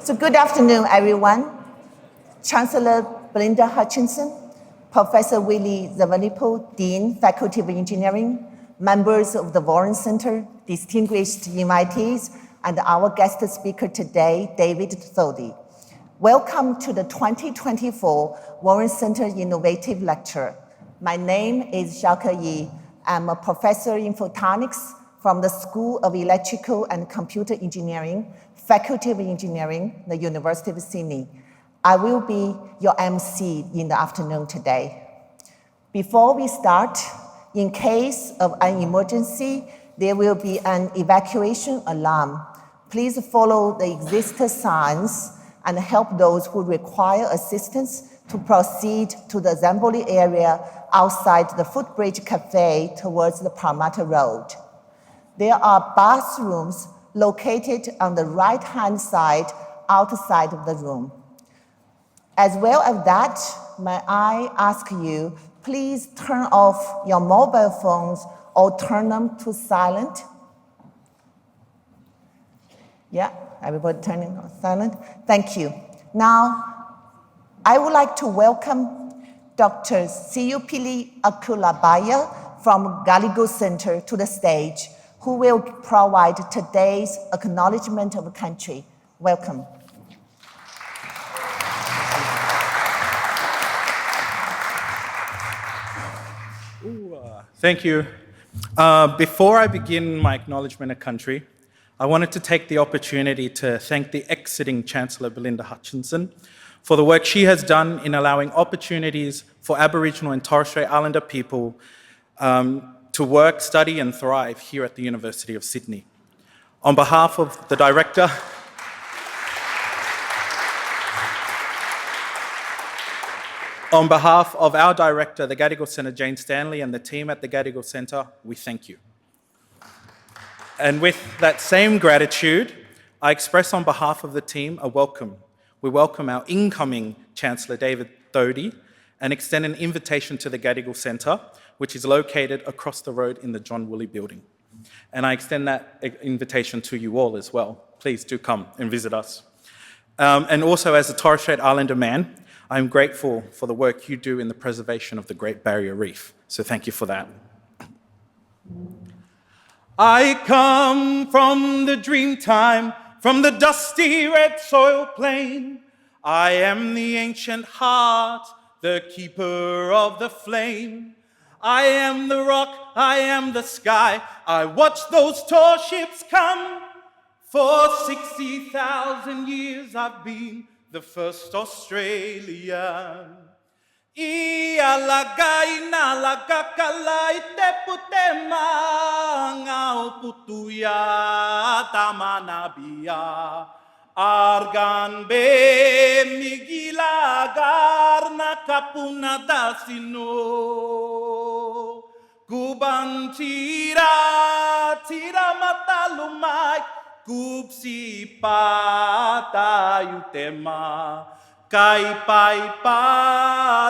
So good afternoon, everyone. Chancellor Belinda Hutchinson, Professor Willie Zavalipo, Dean, Faculty of Engineering, members of the Warren Center, distinguished invitees, and our guest speaker today, David Thodey. Welcome to the 2024 Warren Center Innovative Lecture. My name is Xiaoke Yi. I'm a professor in photonics from the School of Electrical and Computer Engineering, Faculty of Engineering, the University of Sydney. I will be your MC in the afternoon today. Before we start, in case of an emergency, there will be an evacuation alarm. Please follow the existing signs and help those who require assistance to proceed to the assembly area outside the Footbridge Cafe towards the Parramatta Road. There are bathrooms located on the right-hand side outside of the room. As well as that, may I ask you, please turn off your mobile phones or turn them to silent. Yeah, everybody turning on silent. Thank you. Now, I would like to welcome Dr. Siyupili Akulabaya from Gallego Center to the stage, who will provide today's acknowledgement of country. Welcome. Thank you. Before I begin my acknowledgement of country, I wanted to take the opportunity to thank the exiting Chancellor Belinda Hutchinson for the work she has done in allowing opportunities for Aboriginal and Torres Strait Islander people to work, study and thrive here at the University of Sydney. On behalf of the Director, on behalf of our Director, the Gadigal Centre, Jane Stanley, and the team at the Gadigal Centre, we thank you. And with that same gratitude, I express on behalf of the team a welcome. We welcome our incoming Chancellor, David Thodey, and extend an invitation to the Gadigal Centre, which is located across the road in the John Woolley building. And I extend that invitation to you all as well. Please do come and visit us. And also as a Torres Strait Islander man, I'm grateful for the work you do in the preservation of the Great Barrier Reef. So thank you for that. I come from the dream time, from the dusty red soil plain. I am the ancient heart, the keeper of the flame. I am the rock, I am the sky. I watch those tall ships come. For 60,000 years I've been the first Australian. Ialagai na lagakalai te putema ngau putuya tamanabia. Argan be migilagar na kapuna dasino. Kubang tira matalumay. Kupsi pata yutema. Kai pai pa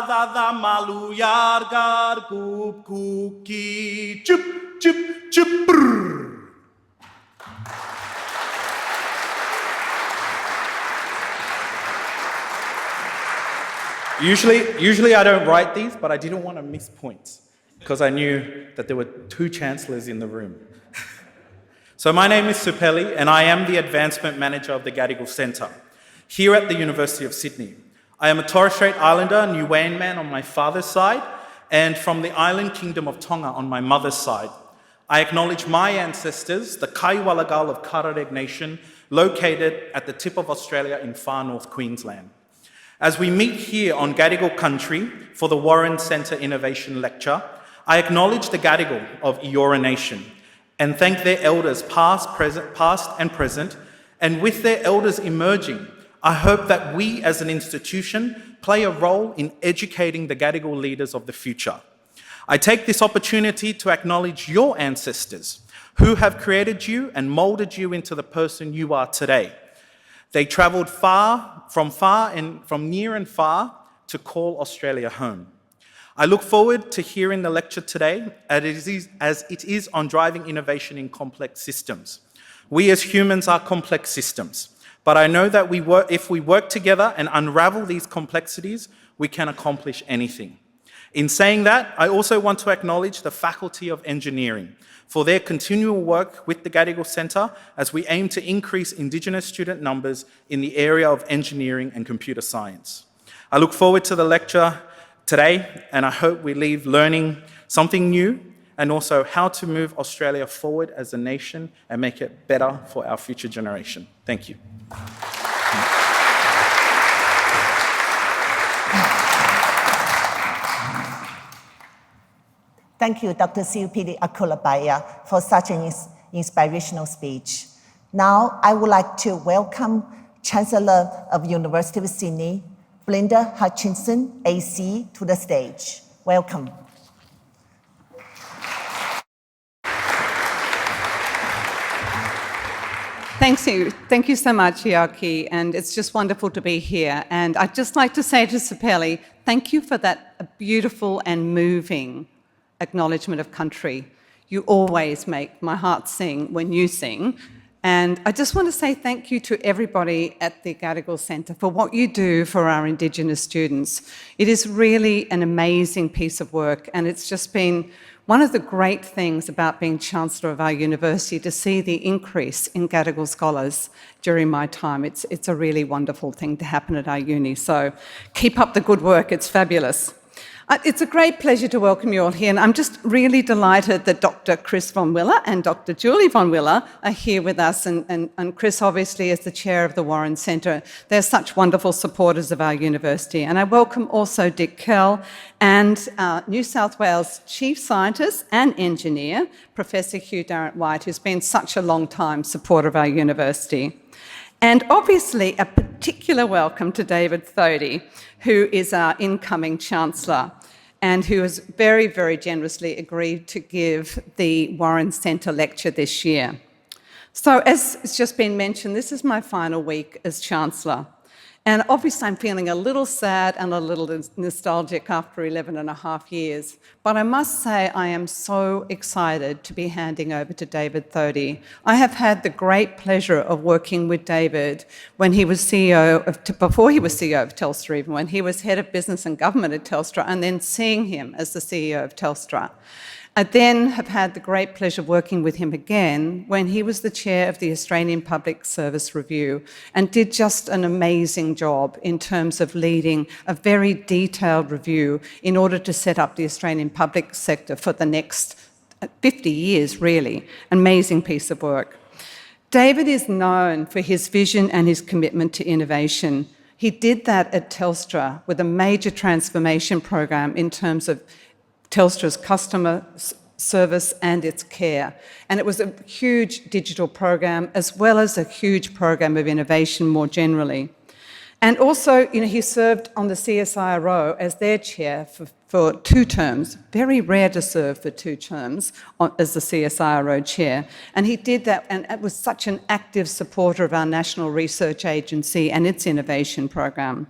da maluyar gar kup kuki chup chup chup brr. Usually I don't write these, but I didn't want to miss points because I knew that there were two chancellors in the room. So my name is Supeli and I am the Advancement Manager of the Gadigal Centre here at the University of Sydney. I am a Torres Strait Islander, Niuean man on my father's side and from the island kingdom of Tonga on my mother's side. I acknowledge my ancestors, the Kaiwalagal of Karareg Nation, located at the tip of Australia in far north Queensland. As we meet here on Gadigal country for the Warren Centre Innovation Lecture, I acknowledge the Gadigal of Eora Nation and thank their elders past and present, and with their elders emerging, I hope that we as an institution play a role in educating the Gadigal leaders of the future. I take this opportunity to acknowledge your ancestors who have created you and moulded you into the person you are today. They travelled from near and far to call Australia home. I look forward to hearing the lecture today as it is on driving innovation in complex systems. We as humans are complex systems, But I know that if we work together and unravel these complexities, we can accomplish anything. In saying that, I also want to acknowledge the Faculty of Engineering for their continual work with the Gadigal Centre as we aim to increase Indigenous student numbers in the area of engineering and computer science. I look forward to the lecture today, and I hope we leave learning something new and also how to move Australia forward as a nation and make it better for our future generation. Thank you. Thank you, Dr. Siupili Akulabaya, for such an inspirational speech. Now, I would like to welcome Chancellor of University of Sydney, Belinda Hutchinson, AC, to the stage. Welcome. Thank you so much, Yaki, and it's just wonderful to be here. And I'd just like to say to Supeli, thank you for that beautiful and moving acknowledgement of country. You always make my heart sing when you sing. And I just want to say thank you to everybody at the Gadigal Centre for what you do for our Indigenous students. It is really an amazing piece of work, and it's just been one of the great things about being Chancellor of our university to see the increase in Gadigal scholars during my time. It's a really wonderful thing to happen at our uni. So keep up the good work, it's fabulous. It's a great pleasure to welcome you all here, and I'm just really delighted that Dr. Chris von Willer and Dr. Julie von Willer are here with us, and Chris obviously is the chair of the Warren Centre. They're such wonderful supporters of our university. And I welcome also Dick Kell and New South Wales Chief Scientist and Engineer, Professor Hugh Darrant-White, who's been such a long time supporter of our university. And obviously a particular welcome to David Thodey, who is our incoming Chancellor and who has very, very generously agreed to give the Warren Centre lecture this year. So as it's just been mentioned, this is my final week as Chancellor. And obviously I'm feeling a little sad and a little nostalgic after 11 and a half years. But I must say I am so excited to be handing over to David Thodey. I have had the great pleasure of working with David when he was before he was CEO of Telstra, even when he was head of business and government at Telstra, and then seeing him as the CEO of Telstra. I then have had the great pleasure of working with him again when he was the chair of the Australian Public Service Review and did just an amazing job in terms of leading a very detailed review in order to set up the Australian public sector for the next 50 years, really. Amazing piece of work. David is known for his vision and his commitment to innovation. He did that at Telstra with a major transformation program in terms of Telstra's customer service and its care. And it was a huge digital program as well as a huge program of innovation more generally. And also, he served on the CSIRO as their chair for 2 terms. Very rare to serve for 2 terms as the CSIRO chair. And he did that and was such an active supporter of our National Research Agency and its innovation program.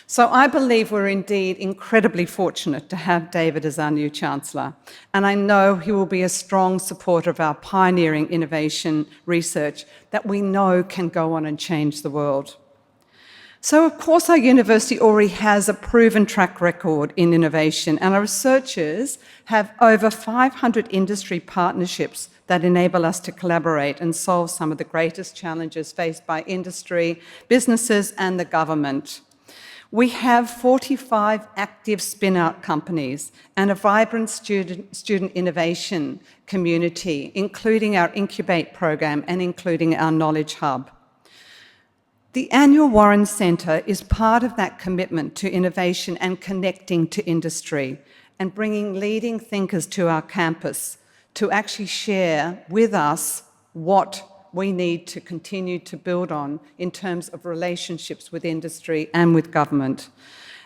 So I believe we're indeed incredibly fortunate to have David as our new Chancellor, and I know he will be a strong supporter of our pioneering innovation research that we know can go on and change the world. So of course our university already has a proven track record in innovation, and our researchers have over 500 industry partnerships that enable us to collaborate and solve some of the greatest challenges faced by industry, businesses and the government. We have 45 active spin-out companies and a vibrant student innovation community, including our Incubate program and including our Knowledge Hub. The annual Warren Centre is part of that commitment to innovation and connecting to industry and bringing leading thinkers to our campus to actually share with us what we need to continue to build on in terms of relationships with industry and with government.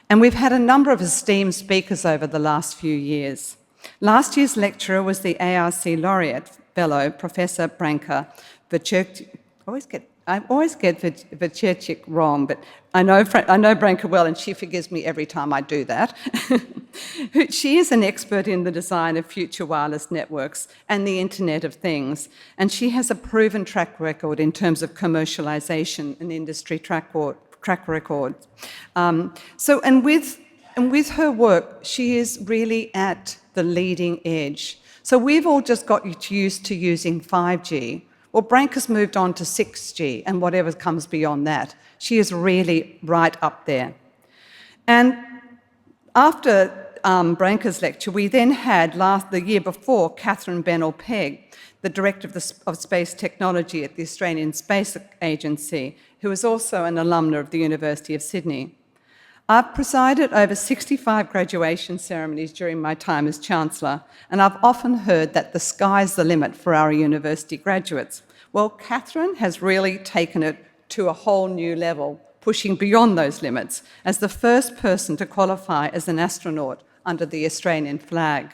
And we've had a number of esteemed speakers over the last few years. Last year's lecturer was the ARC Laureate Fellow, Professor Branka Verchuk. I always get I always get Vacechik wrong, but I know Branka well, and she forgives me every time I do that. She is an expert in the design of future wireless networks and the Internet of Things, and she has a proven track record in terms of commercialisation and industry track record. And with her work, she is really at the leading edge. So we've all just got used to using 5G. Well, Branka's moved on to 6G and whatever comes beyond that. She is really right up there. And after Branka's lecture, we then had the year before, Catherine Bennell-Pegg, the Director of Space Technology at the Australian Space Agency, who is also an alumna of the University of Sydney. I've presided over 65 graduation ceremonies during my time as Chancellor, and I've often heard that the sky's the limit for our university graduates. Well, Catherine has really taken it to a whole new level, pushing beyond those limits as the first person to qualify as an astronaut under the Australian flag.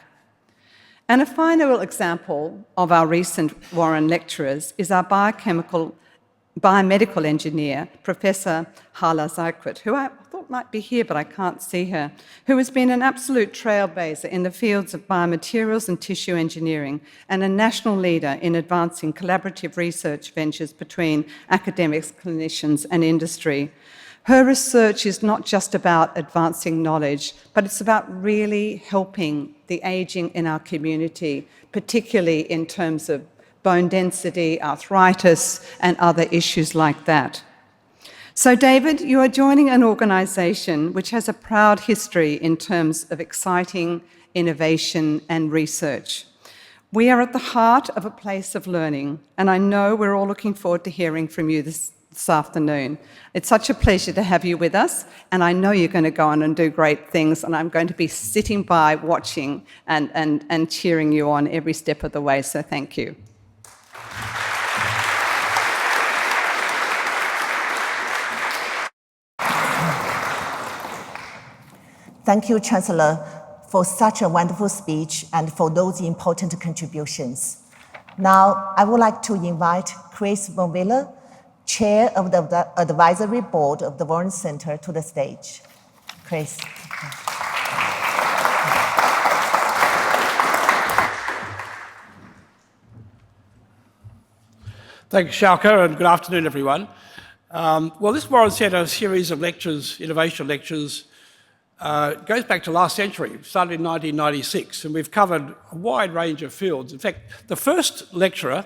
And a final example of our recent Warren lecturers is our biomedical engineer, Professor Hala Zykrit, who I thought might be here, but I can't see her, who has been an absolute trailblazer in the fields of biomaterials and tissue engineering and a national leader in advancing collaborative research ventures between academics, clinicians and industry. Her research is not just about advancing knowledge, but it's about really helping the ageing in our community, particularly in terms of bone density, arthritis, and other issues like that. So, David, you are joining an organisation which has a proud history in terms of exciting innovation and research. We are at the heart of a place of learning, and I know we're all looking forward to hearing from you this afternoon. It's such a pleasure to have you with us, and I know you're going to go on and do great things, and I'm going to be sitting by watching and cheering you on every step of the way, so thank you. Thank you, Chancellor, for such a wonderful speech and for those important contributions. Now, I would like to invite Chris Von Willer, Chair of the Advisory Board of the Warren Center, to the stage. Chris. Thank you, Shalka, and good afternoon, everyone. Well, this Warren Centre series of lectures, innovation lectures, goes back to last century, started in 1996, and we've covered a wide range of fields. In fact, the first lecturer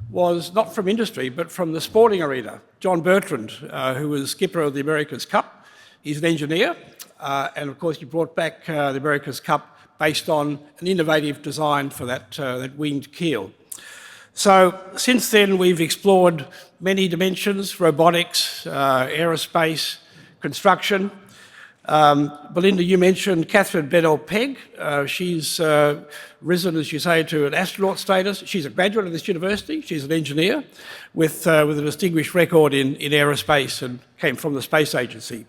was not from industry, but from the sporting arena, John Bertrand, who was skipper of the America's Cup. He's an engineer, and of course he brought back the America's Cup based on an innovative design for that winged keel. So since then we've explored many dimensions: robotics, aerospace, construction. Belinda, you mentioned Catherine Bennell-Pegg. She's risen, as you say, to an astronaut status. She's a graduate of this university. She's an engineer with a distinguished record in aerospace and came from the Space Agency.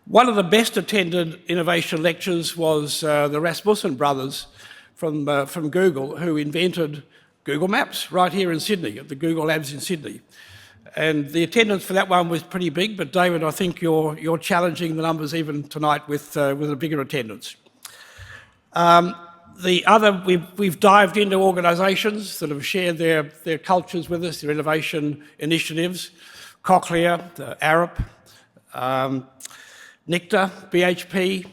One of the best attended innovation lectures was the Rasmussen brothers from Google, who invented Google Maps right here in Sydney, at the Google Labs in Sydney. And the attendance for that one was pretty big, but David, I think you're challenging the numbers even tonight with a bigger attendance. We've dived into organisations that have shared their cultures with us, their innovation initiatives: Cochlear, Arup, Nectar, BHP,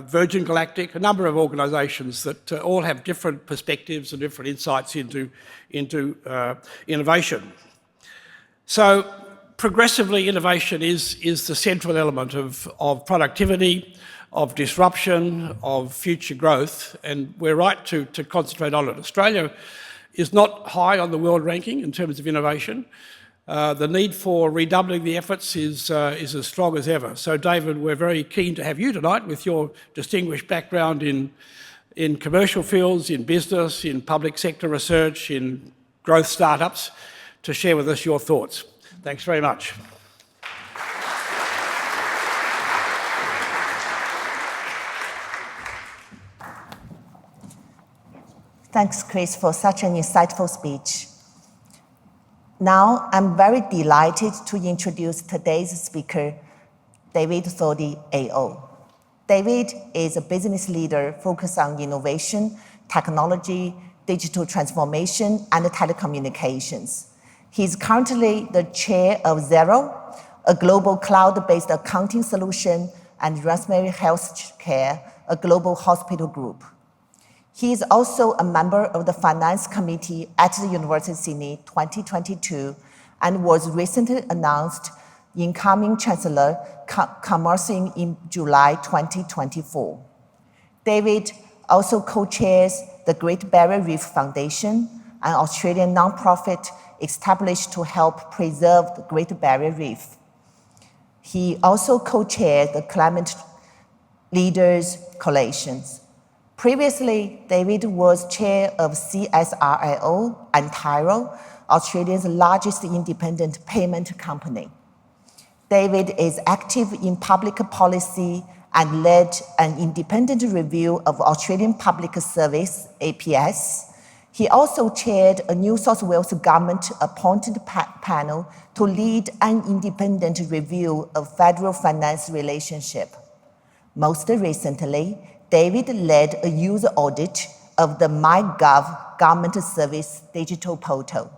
Virgin Galactic, a number of organisations that all have different perspectives and different insights into innovation. So progressively, innovation is the central element of productivity, of disruption, of future growth, and we're right to concentrate on it. Australia is not high on the world ranking in terms of innovation. The need for redoubling the efforts is as strong as ever. So David, we're very keen to have you tonight with your distinguished background in commercial fields, in business, in public sector research, in growth startups, to share with us your thoughts. Thanks very much. Thanks, Chris, for such an insightful speech. Now, I'm very delighted to introduce today's speaker, David Thodey AO. David is a business leader focused on innovation, technology, digital transformation, and telecommunications. He's currently the chair of Xero, a global cloud-based accounting solution, and Rosemary Healthcare, a global hospital group. He is also a member of the Finance Committee at the University of Sydney 2022 and was recently announced incoming Chancellor commencing in July 2024. David also co-chairs the Great Barrier Reef Foundation, an Australian nonprofit established to help preserve the Great Barrier Reef. He also co-chaired the Climate Leaders Coalition. Previously, David was chair of CSIRO and Tyro, Australia's largest independent payment company. David is active in public policy and led an independent review of Australian Public Service, APS. He also chaired a New South Wales government-appointed panel to lead an independent review of federal finance relationship. Most recently, David led a user audit of the MyGov government service digital portal.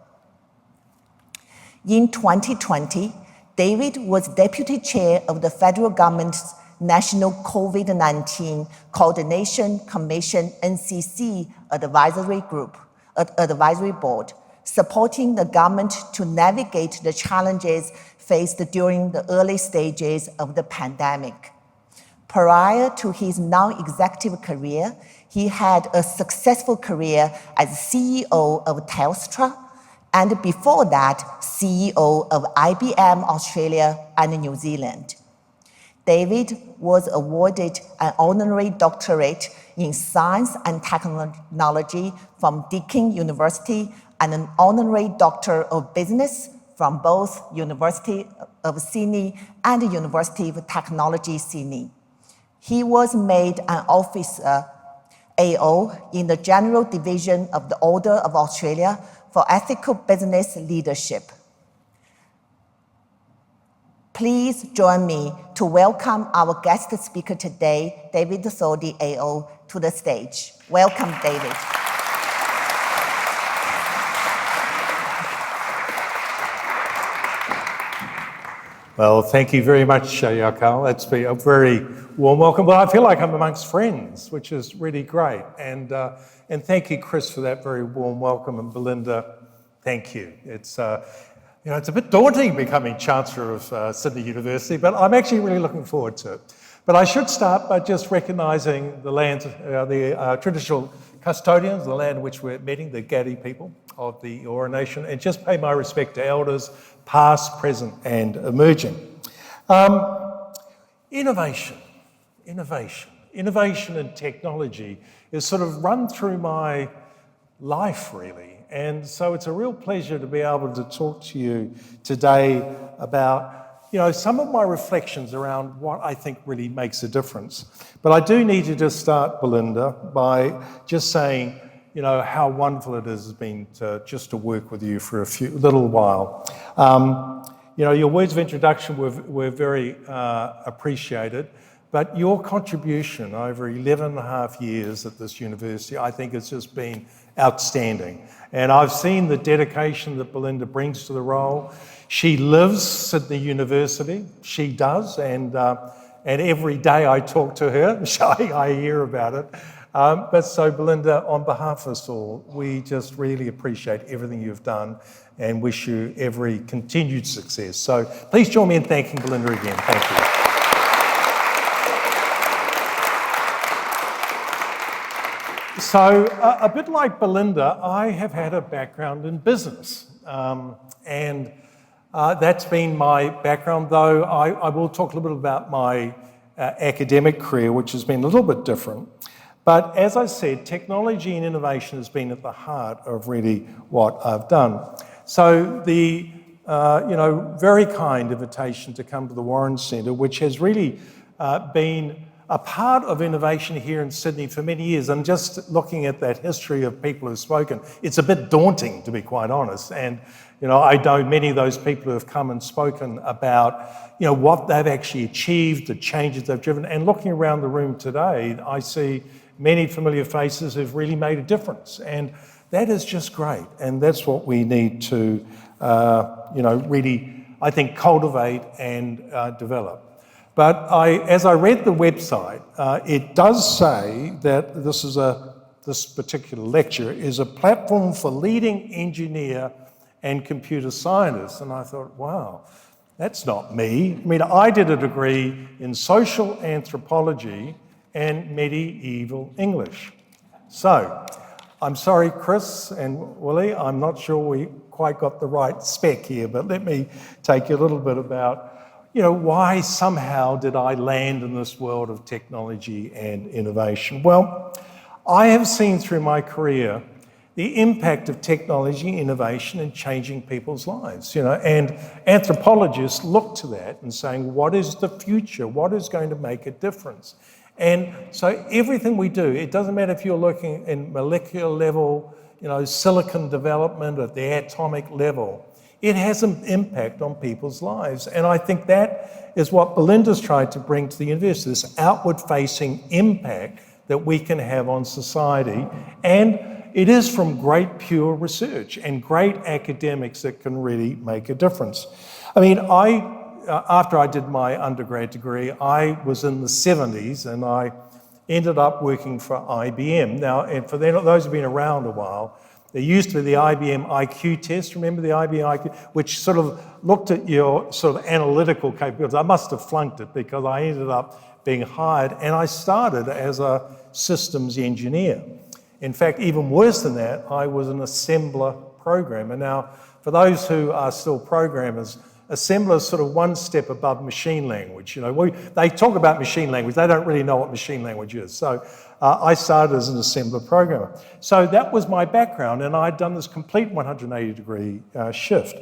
In 2020, David was deputy chair of the federal government's National COVID-19 Coordination Commission NCC advisory board, supporting the government to navigate the challenges faced during the early stages of the pandemic. Prior to his non-executive career, he had a successful career as CEO of Telstra, and before that, CEO of IBM Australia and New Zealand. David was awarded an honorary doctorate in science and technology from Deakin University and an honorary doctor of business from both University of Sydney and University of Technology, Sydney. He was made an officer AO in the General Division of the Order of Australia for Ethical Business Leadership. Please join me to welcome our guest speaker today, David Thodey AO, to the stage. Welcome, David. Well, thank you very much, Yakal. That's been a very warm welcome. Well, I feel like I'm amongst friends, which is really great. And thank you, Chris, for that very warm welcome. And Belinda, thank you. It's it's a bit daunting becoming Chancellor of Sydney University, but I'm actually really looking forward to it. But I should start by just recognising the land, the traditional custodians, the land in which we're meeting, the Gadi people of the Eora Nation, and just pay my respect to elders, past, present, and emerging. Innovation and technology is sort of run through my life, really. And so it's a real pleasure to be able to talk to you today about some of my reflections around what I think really makes a difference. But I do need to just start, Belinda, by just saying, how wonderful it has been to work with you for a little while. Your words of introduction were very appreciated, but your contribution over 11 and a half years at this university, I think has just been outstanding. And I've seen the dedication that Belinda brings to the role. She lives Sydney University, she does, and every day I talk to her, I hear about it. But so Belinda, on behalf of us all, we just really appreciate everything you've done and wish you every continued success. So please join me in thanking Belinda again. Thank you. So a bit like Belinda, I have had a background in business. And that's been my background, though I will talk a little bit about my academic career, which has been a little bit different. But as I said, technology and innovation has been at the heart of really what I've done. So the very kind invitation to come to the Warren Centre, which has really been a part of innovation here in Sydney for many years, and just looking at that history of people who've spoken, it's a bit daunting, to be quite honest. And I know many of those people who have come and spoken about what they've actually achieved, the changes they've driven. And looking around the room today, I see many familiar faces who've really made a difference. And that is just great. And that's what we need to, really, I think, cultivate and develop. But as I read the website, it does say that this particular lecture is a platform for leading engineer and computer scientists. And I thought, wow, that's not me. I mean, I did a degree in social anthropology and medieval English. So, I'm sorry, Chris and Willie, I'm not sure we quite got the right spec here, but let me take you a little bit about, why somehow did I land in this world of technology and innovation? Well, I have seen through my career the impact of technology, innovation, in changing people's lives, and anthropologists look to that and saying, what is the future? What is going to make a difference? And so everything we do, it doesn't matter if you're looking in molecular level, silicon development at the atomic level, it has an impact on people's lives. And I think that is what Belinda's tried to bring to the university, this outward-facing impact that we can have on society. And it is from great pure research and great academics that can really make a difference. I mean, after I did my undergrad degree, I was in the 70s and I ended up working for IBM. Now, and for those who've been around a while, there used to be the IBM IQ test, remember the IBM IQ, which sort of looked at your sort of analytical capabilities. I must have flunked it because I ended up being hired, and I started as a systems engineer. In fact, even worse than that, I was an assembler programmer. Now, for those who are still programmers, assembler is sort of one step above machine language. They talk about machine language, they don't really know what machine language is. So I started as an assembler programmer. So that was my background, and I'd done this complete 180-degree shift.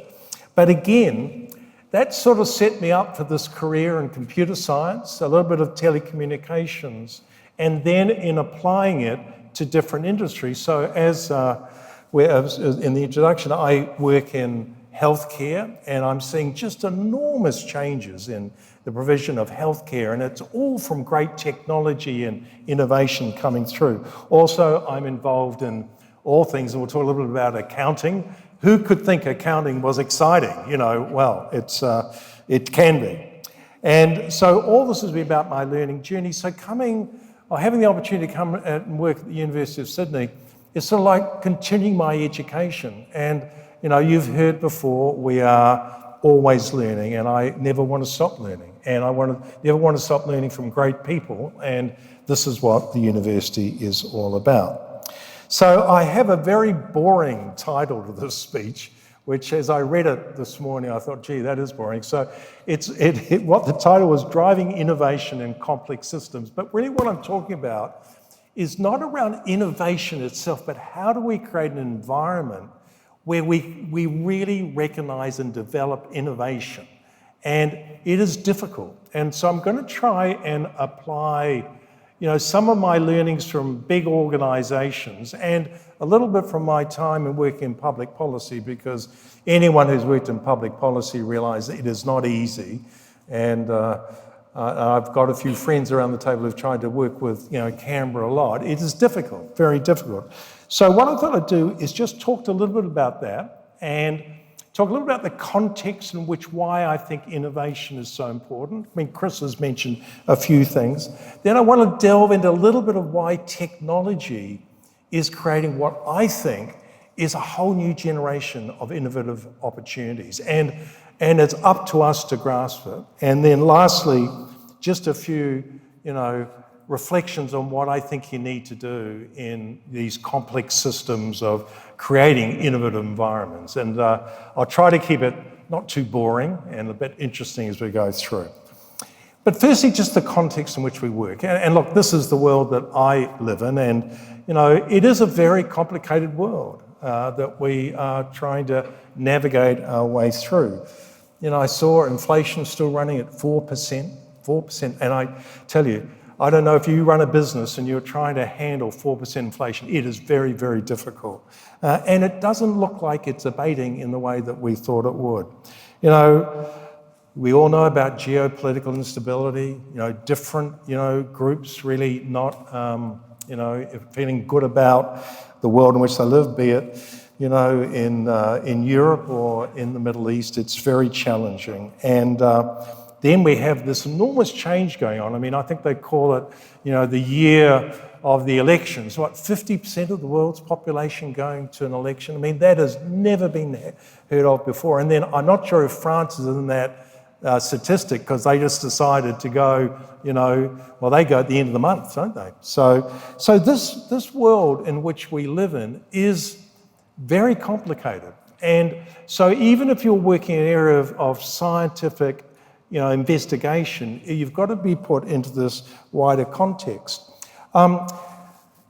But again, that sort of set me up for this career in computer science, a little bit of telecommunications, and then in applying it to different industries. So as in the introduction, I work in healthcare, and I'm seeing just enormous changes in the provision of healthcare, and it's all from great technology and innovation coming through. Also, I'm involved in all things, and we'll talk a little bit about accounting. Who could think accounting was exciting? Well, it can be. And so all this has been about my learning journey. So having the opportunity to come and work at the University of Sydney is sort of like continuing my education. And you've heard before, we are always learning, and I never want to stop learning. And I never want to stop learning from great people, and this is what the university is all about. So I have a very boring title to this speech, which as I read it this morning, I thought, gee, that is boring. So what the title was, Driving Innovation in Complex Systems. But really what I'm talking about is not around innovation itself, but how do we create an environment where we really recognize and develop innovation. And it is difficult. And so I'm going to try and apply, some of my learnings from big organizations and a little bit from my time in working in public policy, because anyone who's worked in public policy realizes it is not easy. And I've got a few friends around the table who've tried to work with, Canberra a lot. It is difficult, very difficult. So what I thought I'd do is just talk a little bit about that and talk a little about the context in which why I think innovation is so important. I mean, Chris has mentioned a few things. Then I want to delve into a little bit of why technology is creating what I think is a whole new generation of innovative opportunities. And it's up to us to grasp it. And then lastly, just a few, reflections on what I think you need to do in these complex systems of creating innovative environments. And I'll try to keep it not too boring and a bit interesting as we go through. But firstly, just the context in which we work. And look, this is the world that I live in, and it is a very complicated world that we are trying to navigate our way through. I saw inflation still running at 4%, and I tell you, I don't know if you run a business and you're trying to handle 4% inflation. It is very, very difficult. And it doesn't look like it's abating in the way that we thought it would. You know, we all know about geopolitical instability, different, groups really not, feeling good about the world in which they live, be it, in Europe or in the Middle East. It's very challenging. And then we have this enormous change going on. I mean, I think they call it, the year of the elections. 50% of the world's population going to an election? I mean, that has never been heard of before. And then I'm not sure if France is in that statistic because they just decided to go, they go at the end of the month, don't they? So this world in which we live in is very complicated. And so even if you're working in an area of scientific investigation, you've got to be put into this wider context. On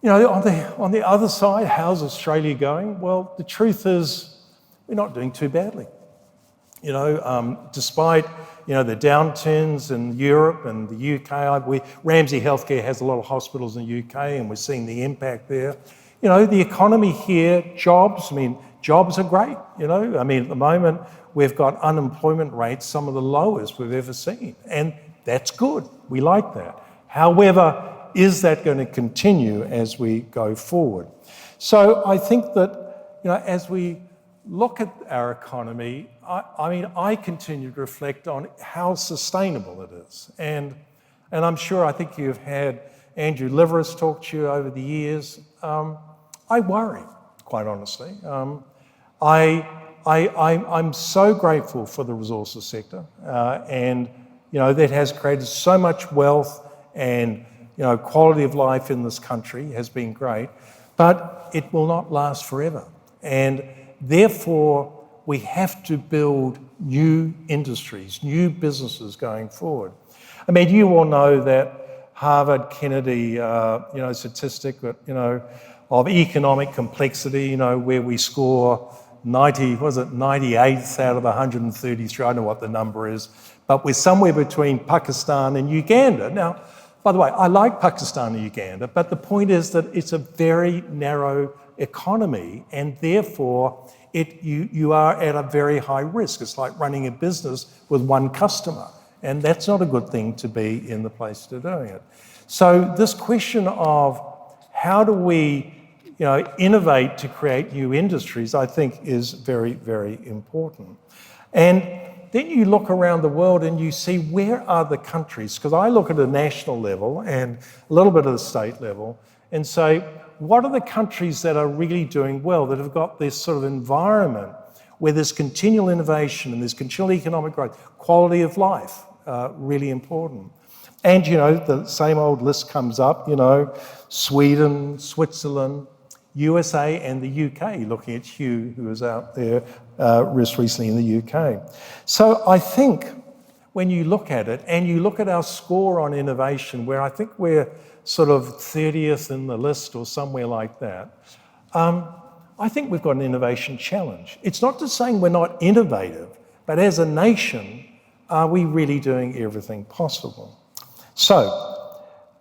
the other side, how's Australia going? Well, the truth is we're not doing too badly. Despite the downturns in Europe and the UK, Ramsay Healthcare has a lot of hospitals in the UK, and we're seeing the impact there. The economy here, jobs are great. At the moment, we've got unemployment rates, some of the lowest we've ever seen. And that's good. We like that. However, is that going to continue as we go forward? So I think that, as we look at our economy, I continue to reflect on how sustainable it is. And I'm sure, I think you've had Andrew Liveris talk to you over the years. I worry, quite honestly. I'm so grateful for the resources sector, and that has created so much wealth, and quality of life in this country has been great, but it will not last forever, and therefore we have to build new industries, new businesses going forward. You all know that Harvard Kennedy statistic that of economic complexity, where we score 98th out of 133, I don't know what the number is, but we're somewhere between Pakistan and Uganda. Now, by the way, I like Pakistan and Uganda, but the point is that it's a very narrow economy, and therefore you are at a very high risk. It's like running a business with one customer, and that's not a good thing to be in the place to doing it. So this question of how do we innovate to create new industries, I think is very, very important. And then you look around the world and you see where are the countries, because I look at a national level and a little bit of the state level and say, what are the countries that are really doing well, that have got this sort of environment where there's continual innovation and there's continual economic growth, quality of life, really important. And, the same old list comes up, Sweden, Switzerland, USA and the UK, looking at Hugh, who was out there just recently in the UK. So I think when you look at it, and you look at our score on innovation, where I think we're sort of 30th in the list or somewhere like that, I think we've got an innovation challenge. It's not just saying we're not innovative, but as a nation, are we really doing everything possible? So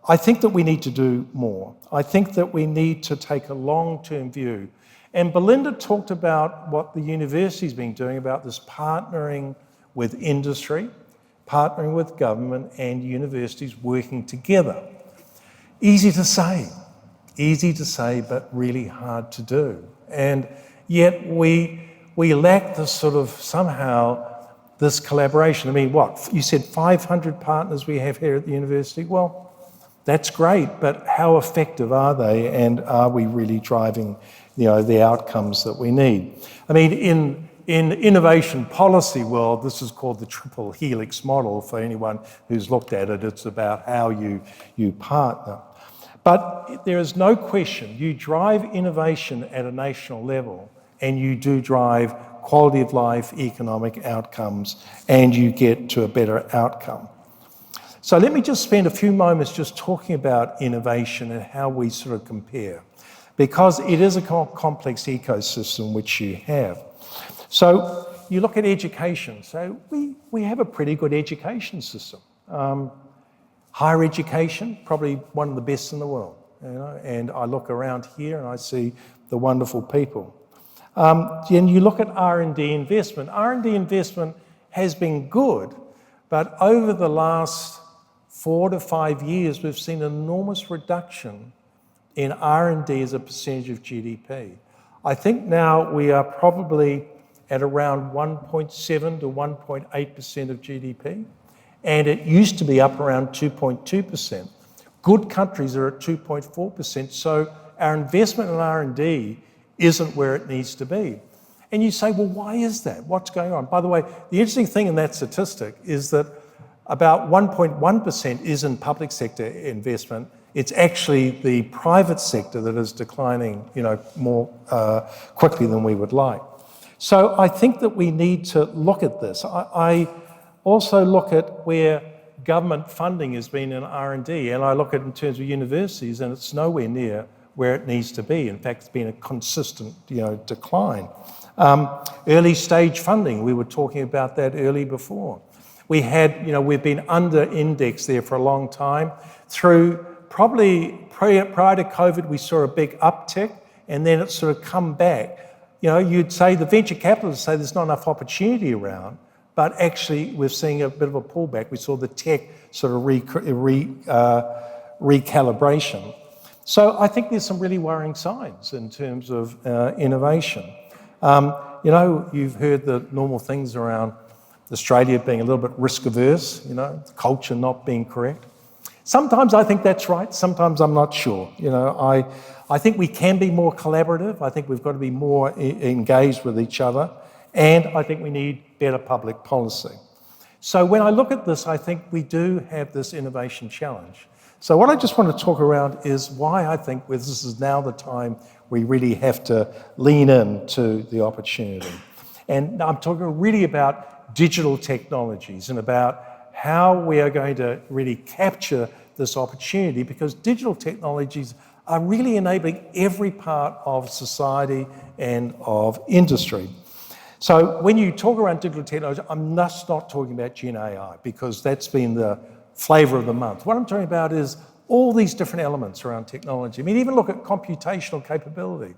I think that we need to do more. I think that we need to take a long-term view. And Belinda talked about what the university's been doing about this partnering with industry, partnering with government and universities working together. Easy to say, but really hard to do. And yet we lack this sort of somehow this collaboration. What? You said 500 partners we have here at the university? Well, that's great, but how effective are they, and are we really driving, the outcomes that we need? In innovation policy world, this is called the triple helix model. For anyone who's looked at it, it's about how you partner. But there is no question, you drive innovation at a national level, and you do drive quality of life, economic outcomes, and you get to a better outcome. So let me just spend a few moments just talking about innovation and how we sort of compare, because it is a complex ecosystem which you have. So you look at education. So we have a pretty good education system. Higher education, probably one of the best in the world. And I look around here and I see the wonderful people. And you look at R&D investment. R&D investment has been good, but over the last 4 to 5 years, we've seen an enormous reduction in R&D as a percentage of GDP. I think now we are probably at around 1.7 to 1.8% of GDP, and it used to be up around 2.2%. Good countries are at 2.4%, so our investment in R&D isn't where it needs to be. And you say, well, why is that? What's going on? By the way, the interesting thing in that statistic is that about 1.1% is in public sector investment. It's actually the private sector that is declining, more quickly than we would like. So I think that we need to look at this. I also look at where government funding has been in R&D, and I look at it in terms of universities, and it's nowhere near where it needs to be. In fact, it's been a consistent, decline. Early stage funding, we were talking about that early before. We had, we've been under-indexed there for a long time. Through probably prior to COVID, we saw a big uptick, and then it's sort of come back. You'd say the venture capitalists say there's not enough opportunity around, but actually we're seeing a bit of a pullback. We saw the tech sort of recalibration. So I think there's some really worrying signs in terms of innovation. You've heard the normal things around Australia being a little bit risk averse, culture not being correct. Sometimes I think that's right, sometimes I'm not sure. I think we can be more collaborative. I think we've got to be more engaged with each other, and I think we need better public policy. So when I look at this, I think we do have this innovation challenge. So what I just want to talk around is why I think this is now the time we really have to lean into the opportunity. And I'm talking really about digital technologies and about how we are going to really capture this opportunity, because digital technologies are really enabling every part of society and of industry. So when you talk around digital technology, I'm just not talking about Gen AI, because that's been the flavour of the month. What I'm talking about is all these different elements around technology. I mean, even look at computational capability.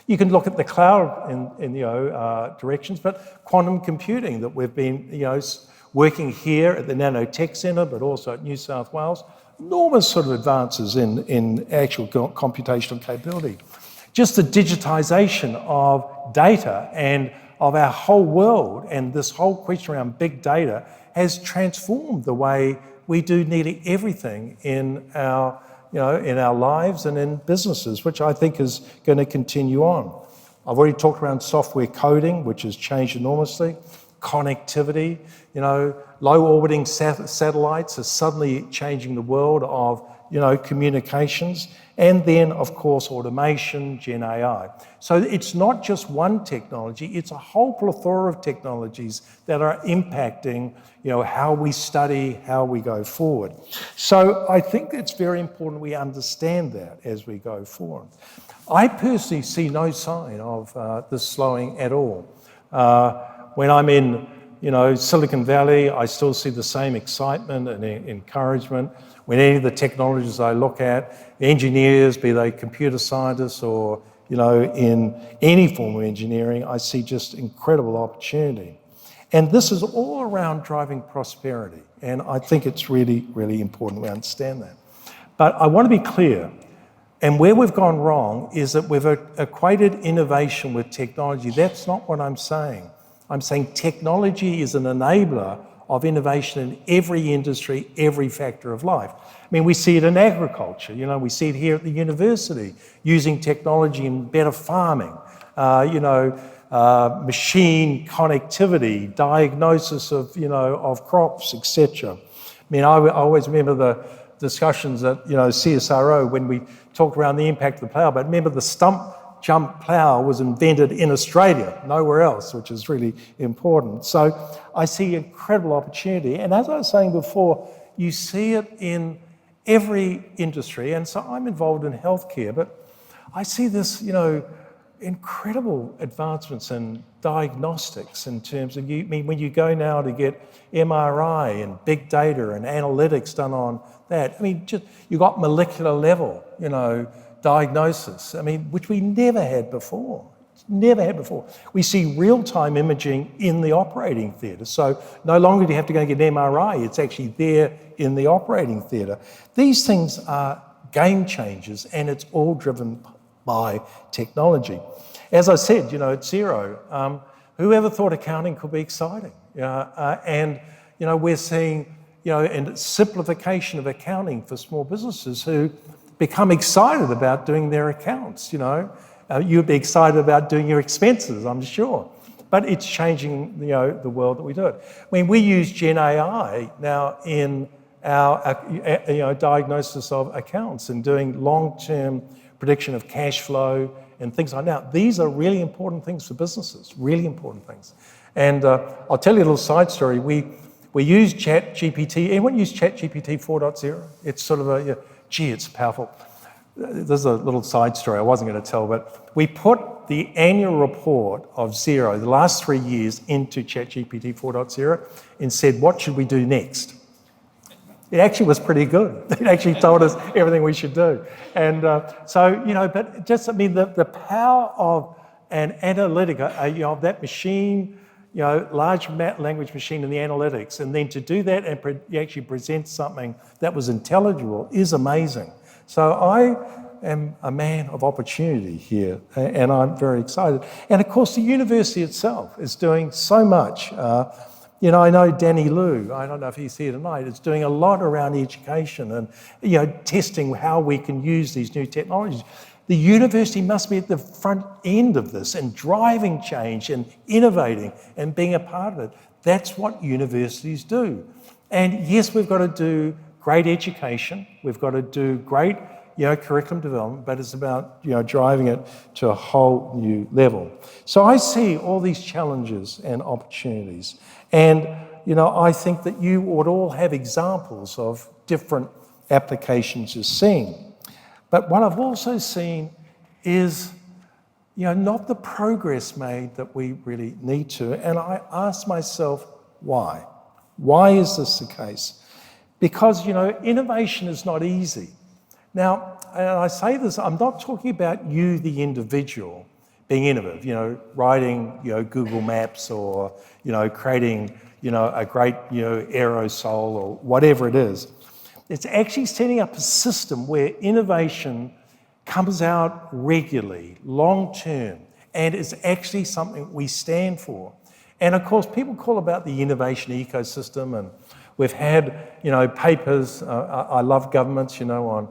You can look at the cloud in directions, but quantum computing that we've been working here at the Nanotech Centre, but also at New South Wales. Enormous sort of advances in actual computational capability. Just the digitisation of data and of our whole world, and this whole question around big data has transformed the way we do nearly everything in our lives and in businesses, which I think is going to continue on. I've already talked around software coding, which has changed enormously. Connectivity, low orbiting satellites are suddenly changing the world of, communications. And then, of course, automation, Gen AI. So it's not just one technology, it's a whole plethora of technologies that are impacting, how we study, how we go forward. So I think it's very important we understand that as we go forward. I personally see no sign of this slowing at all. When I'm in, Silicon Valley, I still see the same excitement and encouragement. When any of the technologies I look at, the engineers, be they computer scientists or, in any form of engineering, I see just incredible opportunity. And this is all around driving prosperity. And I think it's really, really important we understand that. But I want to be clear, and where we've gone wrong is that we've equated innovation with technology. That's not what I'm saying. I'm saying technology is an enabler of innovation in every industry, every factor of life. I mean, we see it in agriculture, we see it here at the university, using technology in better farming, machine connectivity, diagnosis of crops, etc. I mean, I always remember the discussions at, CSRO when we talked around the impact of the plough, but remember the stump jump plough was invented in Australia, nowhere else, which is really important. So I see incredible opportunity. And as I was saying before, you see it in every industry. And so I'm involved in healthcare, but I see this, incredible advancements in diagnostics in terms of, when you go now to get MRI and big data and analytics done on that, you got molecular level, diagnosis, which we never had before. Never had before. We see real-time imaging in the operating theatre. So no longer do you have to go and get an MRI, it's actually there in the operating theatre. These things are game changers, and it's all driven by technology. As I said, at Xero, whoever thought accounting could be exciting? And we're seeing, and simplification of accounting for small businesses who become excited about doing their accounts. You'd be excited about doing your expenses, I'm sure. But it's changing, the world that we do it. When we use Gen AI now in our, diagnosis of accounts and doing long-term prediction of cash flow and things like that. These are really important things for businesses, really important things. And I'll tell you a little side story. We use ChatGPT. Anyone use ChatGPT 4.0? It's sort of it's powerful. There's a little side story I wasn't going to tell, but we put the annual report of Xero, the last 3 years, into ChatGPT 4.0 and said, what should we do next? It actually was pretty good. It actually told us everything we should do. And but just, the power of an analytic, of that machine, large language machine and the analytics, and then to do that and actually present something that was intelligible is amazing. So I am a man of opportunity here, and I'm very excited. And of course, the university itself is doing so much. I know Danny Liu, I don't know if he's here tonight, is doing a lot around education and, testing how we can use these new technologies. The university must be at the front end of this and driving change and innovating and being a part of it. That's what universities do. And yes, we've got to do great education. We've got to do great, curriculum development, but it's about, driving it to a whole new level. So I see all these challenges and opportunities. And, I think that you would all have examples of different applications you're seeing. But what I've also seen is, not the progress made that we really need to. And I ask myself, why? Why is this the case? Because, innovation is not easy. Now, and I say this, I'm not talking about you, the individual, being innovative, writing, Google Maps or, creating, a great, aerosol or whatever it is. It's actually setting up a system where innovation comes out regularly, long-term, and it's actually something we stand for. And of course, people call about the innovation ecosystem, and we've had, papers, I love governments, on,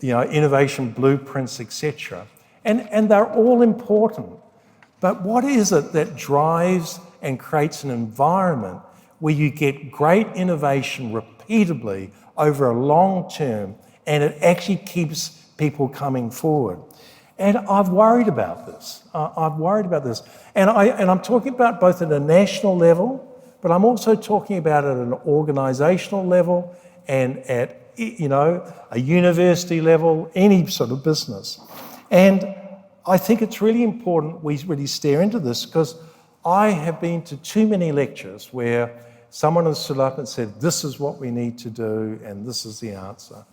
innovation blueprints, etc. And they're all important. But what is it that drives and creates an environment where you get great innovation repeatably over a long term, and it actually keeps people coming forward? And I've worried about this. And I'm talking about both at a national level, but I'm also talking about it at an organisational level and at, a university level, any sort of business. And I think it's really important we really stare into this, because I have been to too many lectures where someone has stood up and said, this is what we need to do, and this is the answer.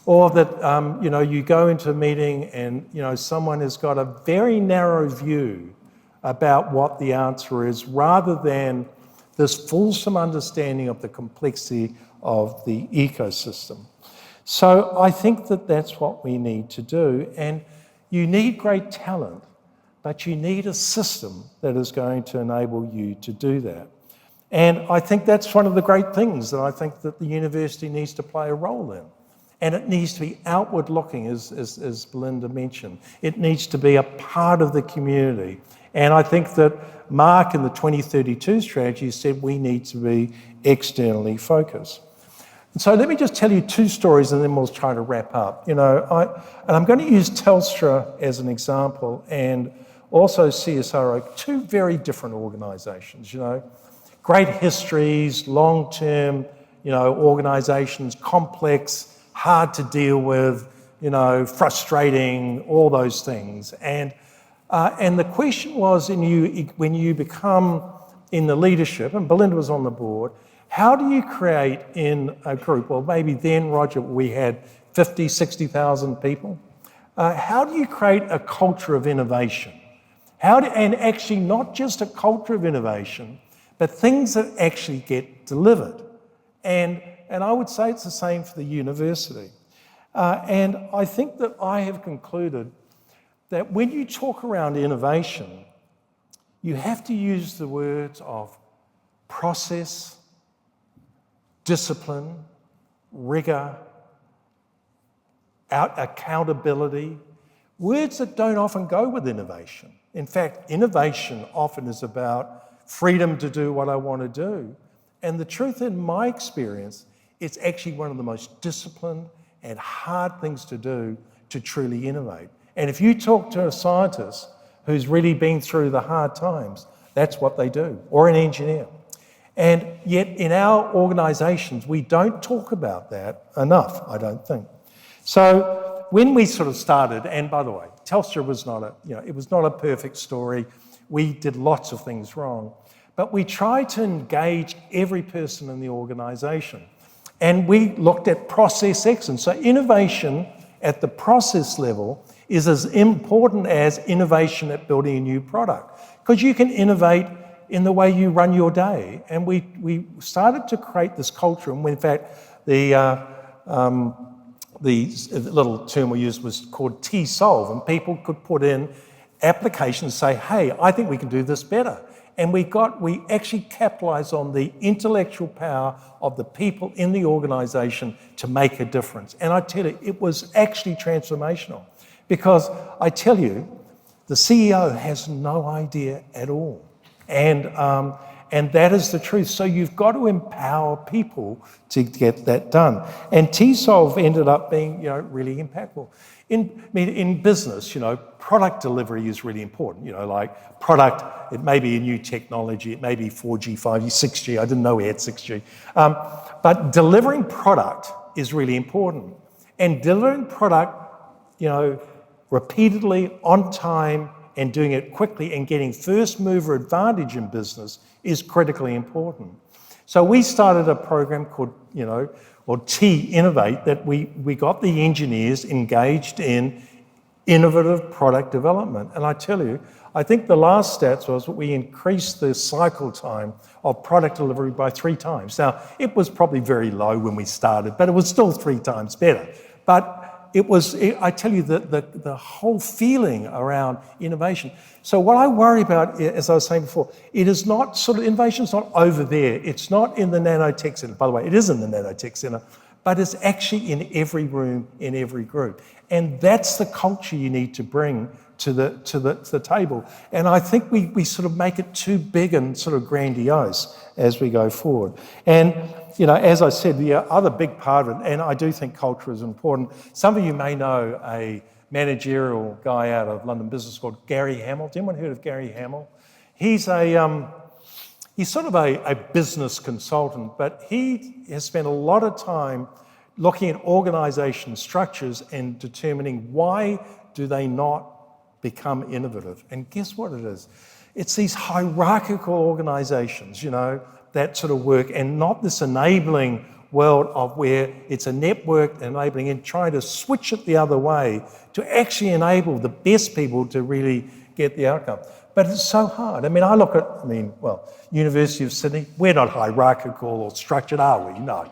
Or that, you go into a meeting and, someone has got a very narrow view about what the answer is, rather than this fulsome understanding of the complexity of the ecosystem. So I think that that's what we need to do. And you need great talent, but you need a system that is going to enable you to do that. And I think that's one of the great things that I think that the university needs to play a role in. And it needs to be outward looking, as Belinda mentioned. It needs to be a part of the community. And I think that Mark in the 2032 strategy said we need to be externally focused. And so let me just tell you two stories and then we'll try to wrap up. And I'm going to use Telstra as an example, and also CSIRO, two very different organisations, great histories, long-term, organisations, complex, hard to deal with, frustrating, all those things. And the question was, when you become in the leadership, and Belinda was on the board, how do you create in a group, well, maybe then, Roger, we had 50, 60,000 people. How do you create a culture of innovation? And actually not just a culture of innovation, but things that actually get delivered. And I would say it's the same for the university. And I think that I have concluded that when you talk around innovation, you have to use the words of process, discipline, rigor, accountability, words that don't often go with innovation. In fact, innovation often is about freedom to do what I want to do. And the truth, in my experience, it's actually one of the most disciplined and hard things to do to truly innovate. And if you talk to a scientist who's really been through the hard times, that's what they do, or an engineer. And yet in our organisations, we don't talk about that enough, I don't think. So when we sort of started, and by the way, Telstra was it was not a perfect story. We did lots of things wrong, but we tried to engage every person in the organisation. And we looked at process excellence. So innovation at the process level is as important as innovation at building a new product, because you can innovate in the way you run your day. And we started to create this culture, and in fact, the little term we used was called T-Solve, and people could put in applications, say, hey, I think we can do this better. And we actually capitalised on the intellectual power of the people in the organisation to make a difference. And I tell you, it was actually transformational, because I tell you, the CEO has no idea at all. And that is the truth. So you've got to empower people to get that done. And T-Solve ended up being, really impactful. In business, product delivery is really important. Like product, it may be a new technology, it may be 4G, 5G, 6G. I didn't know we had 6G. But delivering product is really important. And delivering product, repeatedly, on time, and doing it quickly and getting first mover advantage in business is critically important. So we started a program called, T-Innovate, that we got the engineers engaged in innovative product development. And I tell you, I think the last stats was that we increased the cycle time of product delivery by 3 times. Now, it was probably very low when we started, but it was still 3 times better. But I tell you, the whole feeling around innovation. So what I worry about, as I was saying before, it is not innovation's not over there. It's not in the nanotech centre. By the way, it is in the nanotech centre, but it's actually in every room, in every group. And that's the culture you need to bring to the table. And I think we sort of make it too big and sort of grandiose as we go forward. And as I said, the other big part of it, and I do think culture is important. Some of you may know a managerial guy out of London Business called Gary Hamel. Anyone heard of Gary Hamel? He's sort of a business consultant, but he has spent a lot of time looking at organisation structures and determining why do they not become innovative. And guess what it is? It's these hierarchical organisations, that sort of work, and not this enabling world of where it's a network enabling and trying to switch it the other way to actually enable the best people to really get the outcome. But it's so hard. I mean, University of Sydney, we're not hierarchical or structured, are we? No.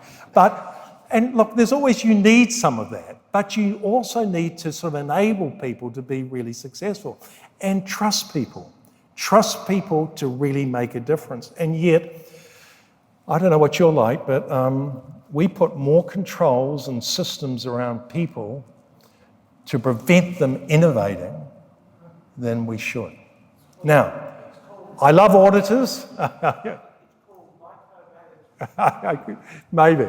And look, you need some of that, but you also need to sort of enable people to be really successful and trust people to really make a difference. And yet, I don't know what you're like, but we put more controls and systems around people to prevent them innovating than we should. Now, I love auditors. Maybe.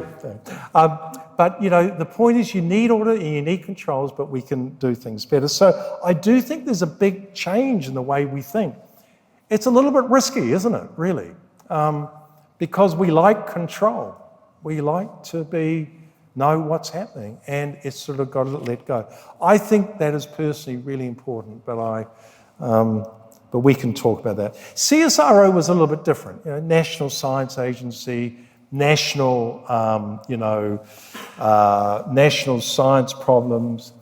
But, the point is you need audit and you need controls, but we can do things better. So I do think there's a big change in the way we think. It's a little bit risky, isn't it, really? Because we like control. We like to be know what's happening, and it's sort of got to let go. I think that is personally really important, but we can talk about that. CSIRO was a little bit different. National Science Agency, national science problems.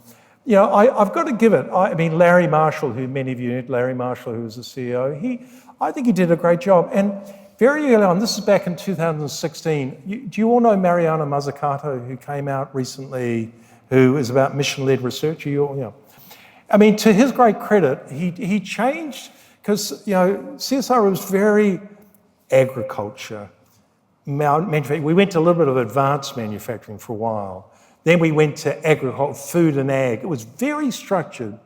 I've got to give it. I mean, Larry Marshall, who many of you know, Larry Marshall, who was the CEO, I think he did a great job. And very early on, this is back in 2016, do you all know Mariana Mazzucato, who came out recently, who is about mission-led research? I mean, to his great credit, he changed, because CSIRO was very agriculture, manufacturing. We went to a little bit of advanced manufacturing for a while. Then we went to agriculture, food and ag. It was very structured,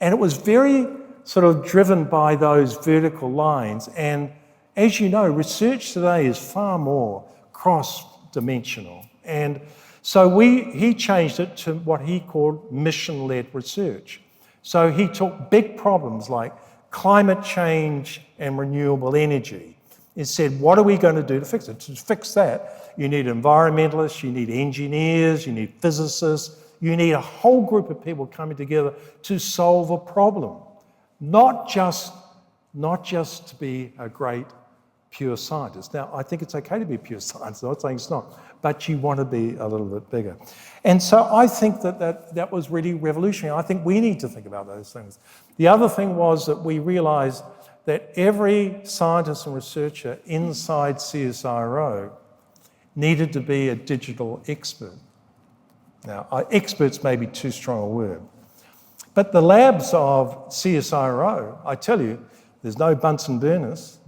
and it was very sort of driven by those vertical lines. And as you know, research today is far more cross-dimensional. And so he changed it to what he called mission-led research. So he took big problems like climate change and renewable energy and said, what are we going to do to fix it? To fix that, you need environmentalists, you need engineers, you need physicists, you need a whole group of people coming together to solve a problem. Not just to be a great pure scientist. Now, I think it's okay to be a pure scientist, I'm not saying it's not, but you want to be a little bit bigger. And so I think that was really revolutionary. I think we need to think about those things. The other thing was that we realized that every scientist and researcher inside CSIRO needed to be a digital expert. Now, experts may be too strong a word, but the labs of CSIRO, I tell you, there's no Bunsen burners,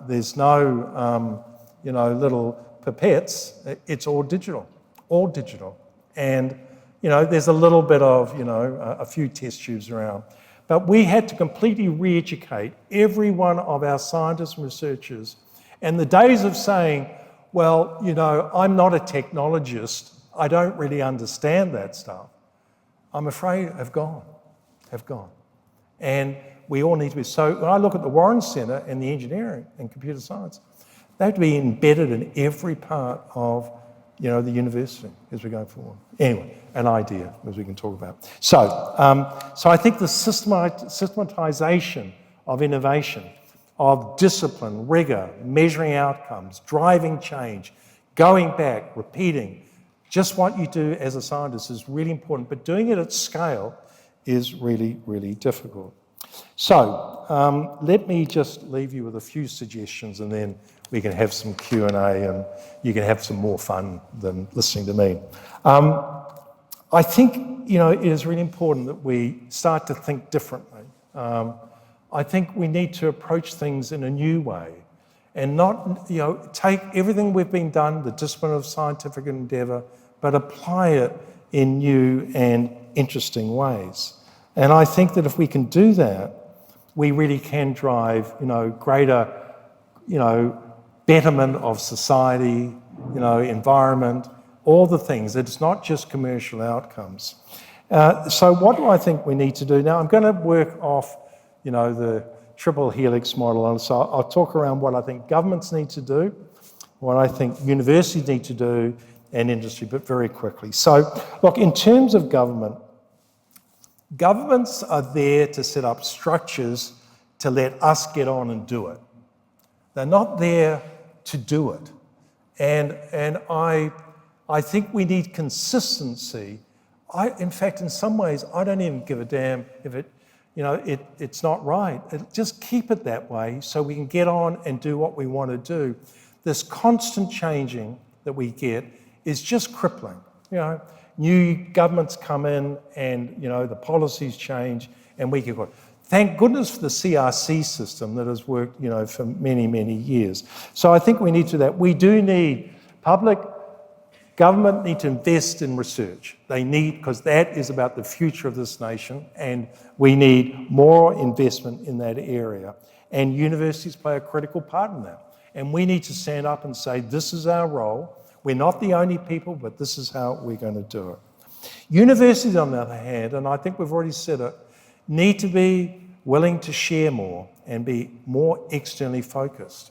there's no little pipettes. It's all digital. And there's a little bit of a few test tubes around. But we had to completely re-educate every one of our scientists and researchers. And the days of saying, well, I'm not a technologist, I don't really understand that stuff, I'm afraid have gone. And we all need to be. So when I look at the Warren Centre and the engineering and computer science, they have to be embedded in every part of the university as we go forward. Anyway, an idea as we can talk about. So I think the systematization of innovation, of discipline, rigor, measuring outcomes, driving change, going back, repeating, just what you do as a scientist is really important, but doing it at scale is really, really difficult. So let me just leave you with a few suggestions, and then we can have some Q&A and you can have some more fun than listening to me. I think, it is really important that we start to think differently. I think we need to approach things in a new way and not, take everything we've been done, the discipline of scientific endeavour, but apply it in new and interesting ways. And I think that if we can do that, we really can drive, greater, betterment of society, environment, all the things. It's not just commercial outcomes. So what do I think we need to do? Now, I'm going to work off, the triple helix model. And so I'll talk around what I think governments need to do, what I think universities need to do, and industry, but very quickly. So, look, in terms of government, governments are there to set up structures to let us get on and do it. They're not there to do it. And I think we need consistency. In fact, in some ways, I don't even give a damn if it's not right. Just keep it that way so we can get on and do what we want to do. This constant changing that we get is just crippling. New governments come in and, the policies change and we get on. Thank goodness for the CRC system that has worked, for many, many years. So I think we need to do that. We do need government need to invest in research. They need, because that is about the future of this nation, and we need more investment in that area. And universities play a critical part in that. And we need to stand up and say, this is our role. We're not the only people, but this is how we're going to do it. Universities, on the other hand, and I think we've already said it, need to be willing to share more and be more externally focused.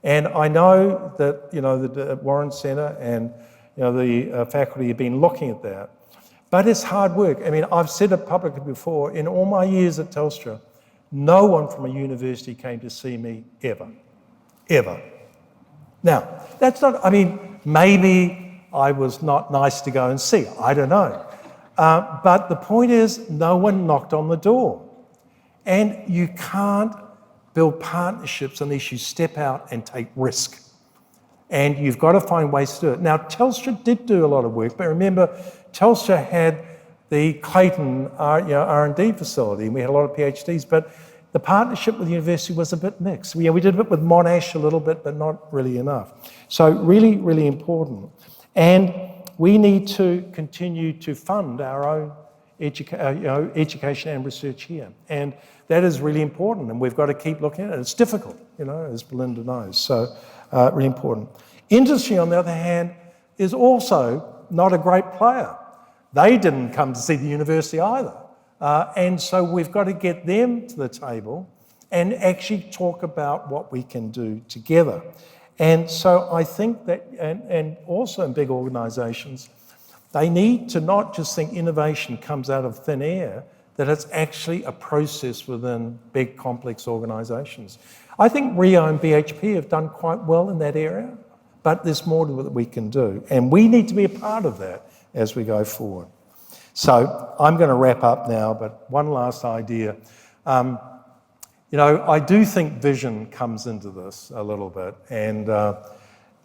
And I know that, the Warren Centre and, the faculty have been looking at that. But it's hard work. I mean, I've said it publicly before, in all my years at Telstra, no one from a university came to see me ever. Now, that's not, I mean, maybe I was not nice to go and see, I don't know. But the point is, no one knocked on the door. And you can't build partnerships unless you step out and take risk. And you've got to find ways to do it. Now, Telstra did do a lot of work, but remember, Telstra had the Clayton R&D facility, and we had a lot of PhDs, but the partnership with the university was a bit mixed. We did it with Monash a little bit, but not really enough. So really, really important. And we need to continue to fund our own education and research here. And that is really important, and we've got to keep looking at it. It's difficult, as Belinda knows, so really important. Industry, on the other hand, is also not a great player. They didn't come to see the university either. And so we've got to get them to the table and actually talk about what we can do together. And so I think that, and also in big organisations, they need to not just think innovation comes out of thin air, that it's actually a process within big, complex organisations. I think Rio and BHP have done quite well in that area, but there's more that we can do. And we need to be a part of that as we go forward. So I'm going to wrap up now, but one last idea. I do think vision comes into this a little bit. And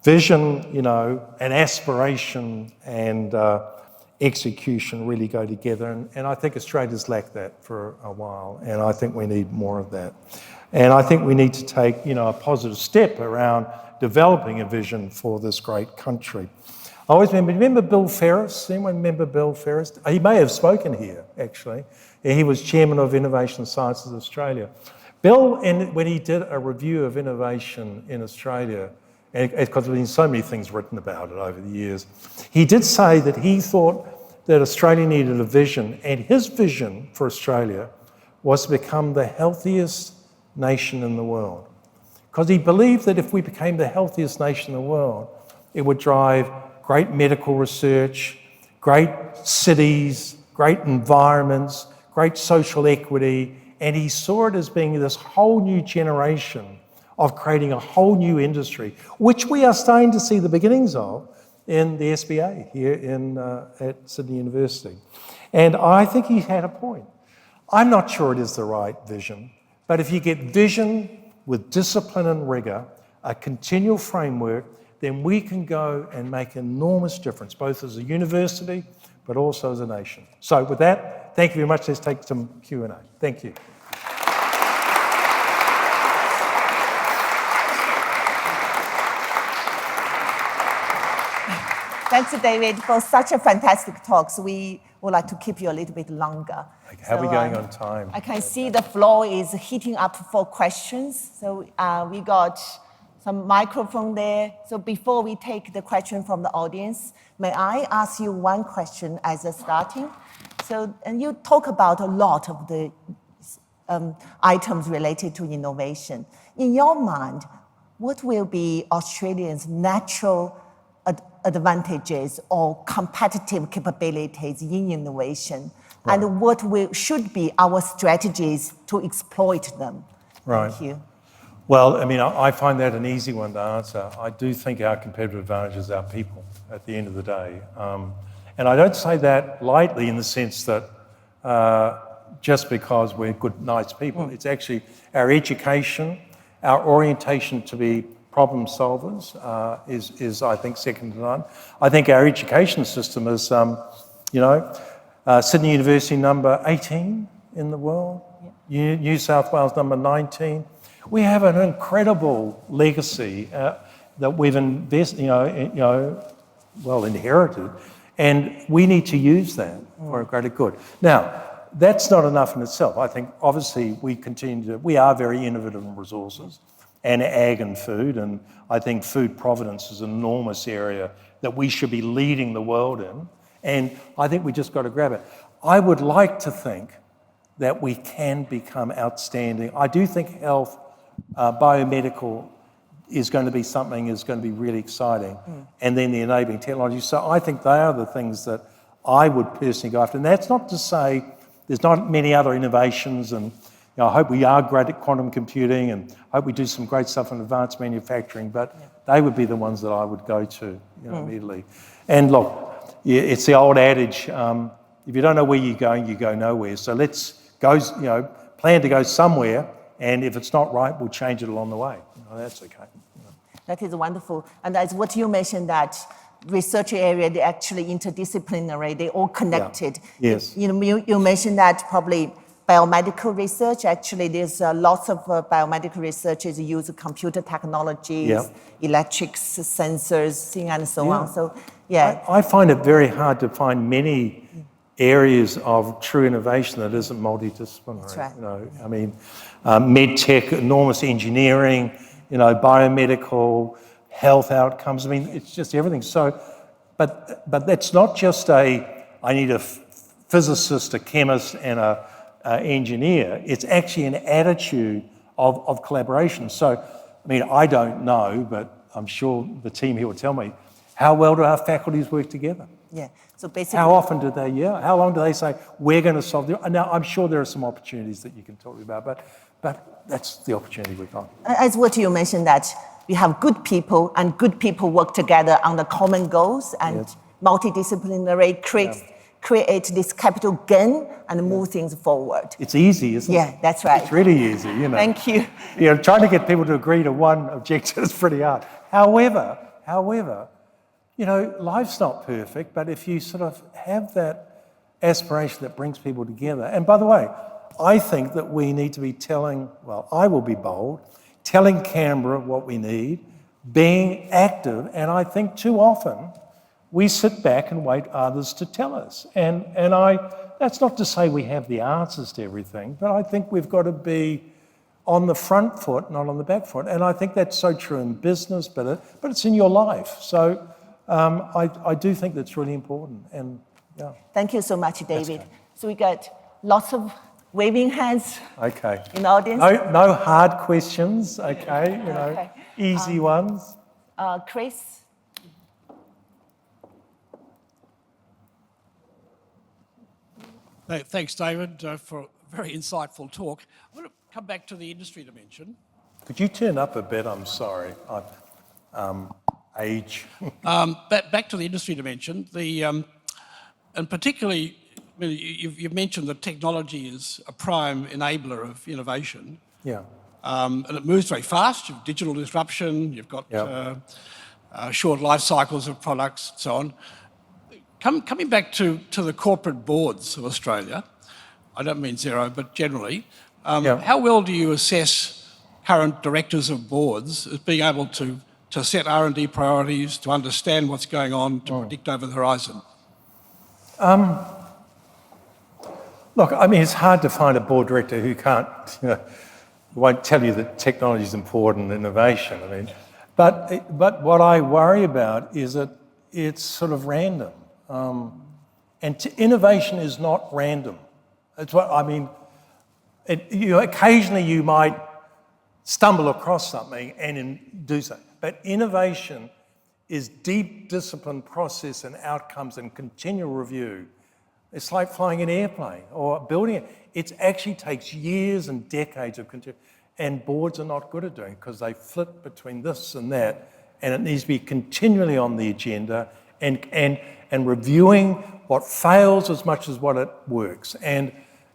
vision, and aspiration and execution really go together. And I think Australia's lacked that for a while. And I think we need more of that. And I think we need to take, a positive step around developing a vision for this great country. I always remember Bill Ferris? Anyone remember Bill Ferris? He may have spoken here, actually. He was chairman of Innovation Sciences Australia. Bill, when he did a review of innovation in Australia, because there have been so many things written about it over the years, he did say that he thought that Australia needed a vision, and his vision for Australia was to become the healthiest nation in the world. Because he believed that if we became the healthiest nation in the world, it would drive great medical research, great cities, great environments, great social equity, and he saw it as being this whole new generation of creating a whole new industry, which we are starting to see the beginnings of in the SBA here at Sydney University. And I think he had a point. I'm not sure it is the right vision, but if you get vision with discipline and rigour, a continual framework, then we can go and make an enormous difference, both as a university, but also as a nation. So with that, thank you very much. Let's take some Q&A. Thank you. Thanks, David, for such a fantastic talk. So we would like to keep you a little bit longer. Okay, how are we going on time? I can see the floor is heating up for questions. So we got some microphone there. So before we take the question from the audience, may I ask you one question as a starting? So, and you talk about a lot of the items related to innovation. In your mind, what will be Australians' natural advantages or competitive capabilities in innovation? Right. And what should be our strategies to exploit them? Right. Thank you. Well, I mean, I find that an easy one to answer. I do think our competitive advantage is our people at the end of the day. And I don't say that lightly in the sense that just because we're good, nice people. It's actually our education, our orientation to be problem solvers is I think, second to none. I think our education system is, Sydney University number 18 in the world, New South Wales number 19. We have an incredible legacy that we've inherited, and we need to use that for a greater good. Now, that's not enough in itself. I think obviously we are very innovative in resources and ag and food, and I think food provenance is an enormous area that we should be leading the world in, and I think we just got to grab it. I would like to think that we can become outstanding. I do think health, biomedical is going to be something is going to be really exciting, and then the enabling technology. So I think they are the things that I would personally go after. And that's not to say there's not many other innovations, and I hope we are great at quantum computing, and I hope we do some great stuff in advanced manufacturing, but they would be the ones that I would go to immediately. And look, it's the old adage, if you don't know where you're going, you go nowhere. So let's go, plan to go somewhere, and if it's not right, we'll change it along the way. That's okay. That is wonderful. And as what you mentioned, that research area, they're actually interdisciplinary, they're all connected. Yeah. Yes. You mentioned that probably biomedical research, actually there's lots of biomedical researchers use computer technologies, electrics, sensors, and so on. So, I find it very hard to find many areas of true innovation that isn't multidisciplinary. That's right. I mean, med tech, enormous engineering, biomedical, health outcomes. I mean, it's just everything. So, but that's not just I need a physicist, a chemist, and a engineer. It's actually an attitude of collaboration. So, I mean, I don't know, but I'm sure the team here will tell me, how well do our faculties work together? Yeah. So basically, how often do they? How long do they say we're going to solve it? Now, I'm sure there are some opportunities that you can talk about, but that's the opportunity we've got. As what you mentioned, that we have good people, and good people work together on the common goals, and multidisciplinary create this capital gain and move things forward. It's easy, isn't it? Yeah, that's right. It's really easy, Thank you. Trying to get people to agree to one objective is pretty hard. However, life's not perfect, but if you sort of have that aspiration that brings people together, and by the way, I think that we need to be I will be bold, telling Canberra what we need, being active, and I think too often we sit back and wait others to tell us. And that's not to say we have the answers to everything, but I think we've got to be on the front foot, not on the back foot. And I think that's so true in business, but it's in your life. So I do think that's really important. And Thank you so much, David. So we got lots of waving hands in the audience. No hard questions, easy ones. Chris? Thanks, David, for a very insightful talk. I want to come back to the industry dimension. Could you turn up a bit? I'm sorry. Age. Back to the industry dimension, and particularly, you've mentioned that technology is a prime enabler of innovation. Yeah. And it moves very fast. You've digital disruption, you've got short life cycles of products, and so on. Coming back to the corporate boards of Australia, I don't mean Xero, but generally, how well do you assess current directors of boards as being able to set R&D priorities, to understand what's going on, to predict over the horizon? Look, I mean, it's hard to find a board director who won't tell you that technology is important, innovation. I mean, but what I worry about is that it's sort of random. And innovation is not random. It's what I mean. Occasionally you might stumble across something and do so, but innovation is deep discipline process and outcomes and continual review. It's like flying an airplane or building it. It actually takes years and decades of continual, and boards are not good at doing it because they flip between this and that, and it needs to be continually on the agenda and reviewing what fails as much as what it works. And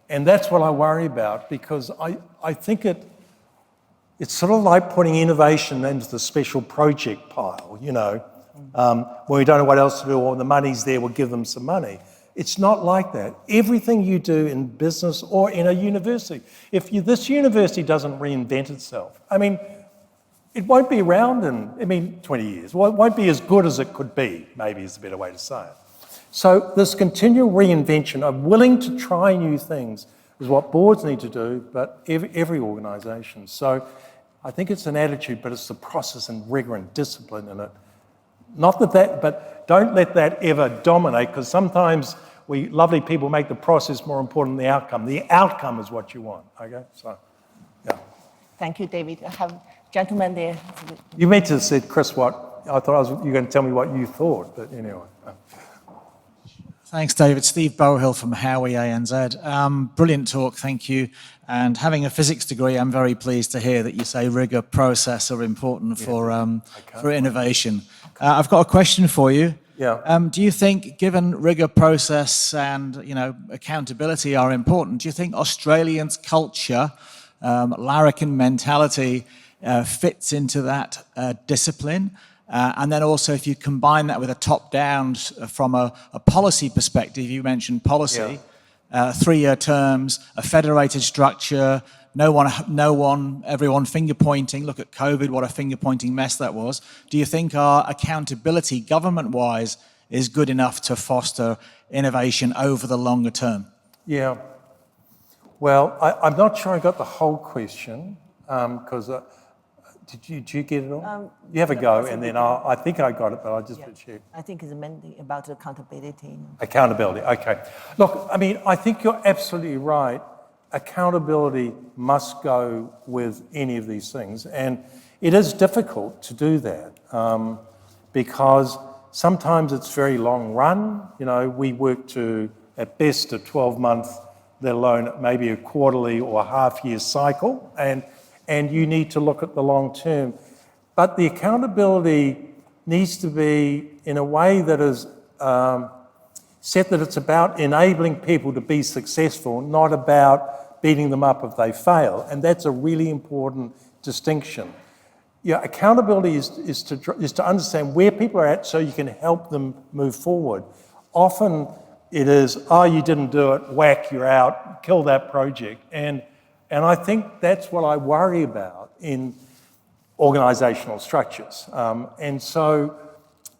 that's what I worry about, because I think it's sort of like putting innovation into the special project pile, when we don't know what else to do or the money's there, we'll give them some money. It's not like that. Everything you do in business or in a university, this university doesn't reinvent itself, I mean, it won't be around in, 20 years. Well, it won't be as good as it could be, maybe is a better way to say it. So this continual reinvention of willing to try new things is what boards need to do, but every organisation. So I think it's an attitude, but it's the process and rigour and discipline in it. Not but don't let that ever dominate, because sometimes lovely people make the process more important than the outcome. The outcome is what you want, okay? So, yeah. Thank you, David. I have Gentleman there. You meant to have said, Chris, what? I thought you were going to tell me what you thought, but anyway. Thanks, David. Steve Bohill from Howie ANZ. Brilliant talk, thank you. And having a physics degree, I'm very pleased to hear that you say rigor, process are important for innovation. I've got a question for you. Yeah. Do you think, given rigor, process, and accountability are important, do you think Australians' culture, larrikin mentality, fits into that discipline? And then also, if you combine that with a top-down, from a policy perspective, you mentioned policy, 3-year terms, a federated structure, everyone finger-pointing. Look at COVID, what a finger-pointing mess that was. Do you think our accountability, government-wise, is good enough to foster innovation over the longer term? Yeah. Well, I'm not sure I got the whole question, because... Did you get it all? You have a go, and then I think I got it, but I'll just check. I think it's mainly about accountability. Accountability, okay. Look, I mean, I think you're absolutely right. Accountability must go with any of these things, and it is difficult to do that because sometimes it's very long run. We work to, at best, a 12-month, let alone maybe a quarterly or half-year cycle, and you need to look at the long term. But the accountability needs to be in a way that is set that it's about enabling people to be successful, not about beating them up if they fail. And that's a really important distinction. Yeah, accountability is to understand where people are at so you can help them move forward. Often it is, you didn't do it, whack, you're out, kill that project. And I think that's what I worry about in organisational structures. And so,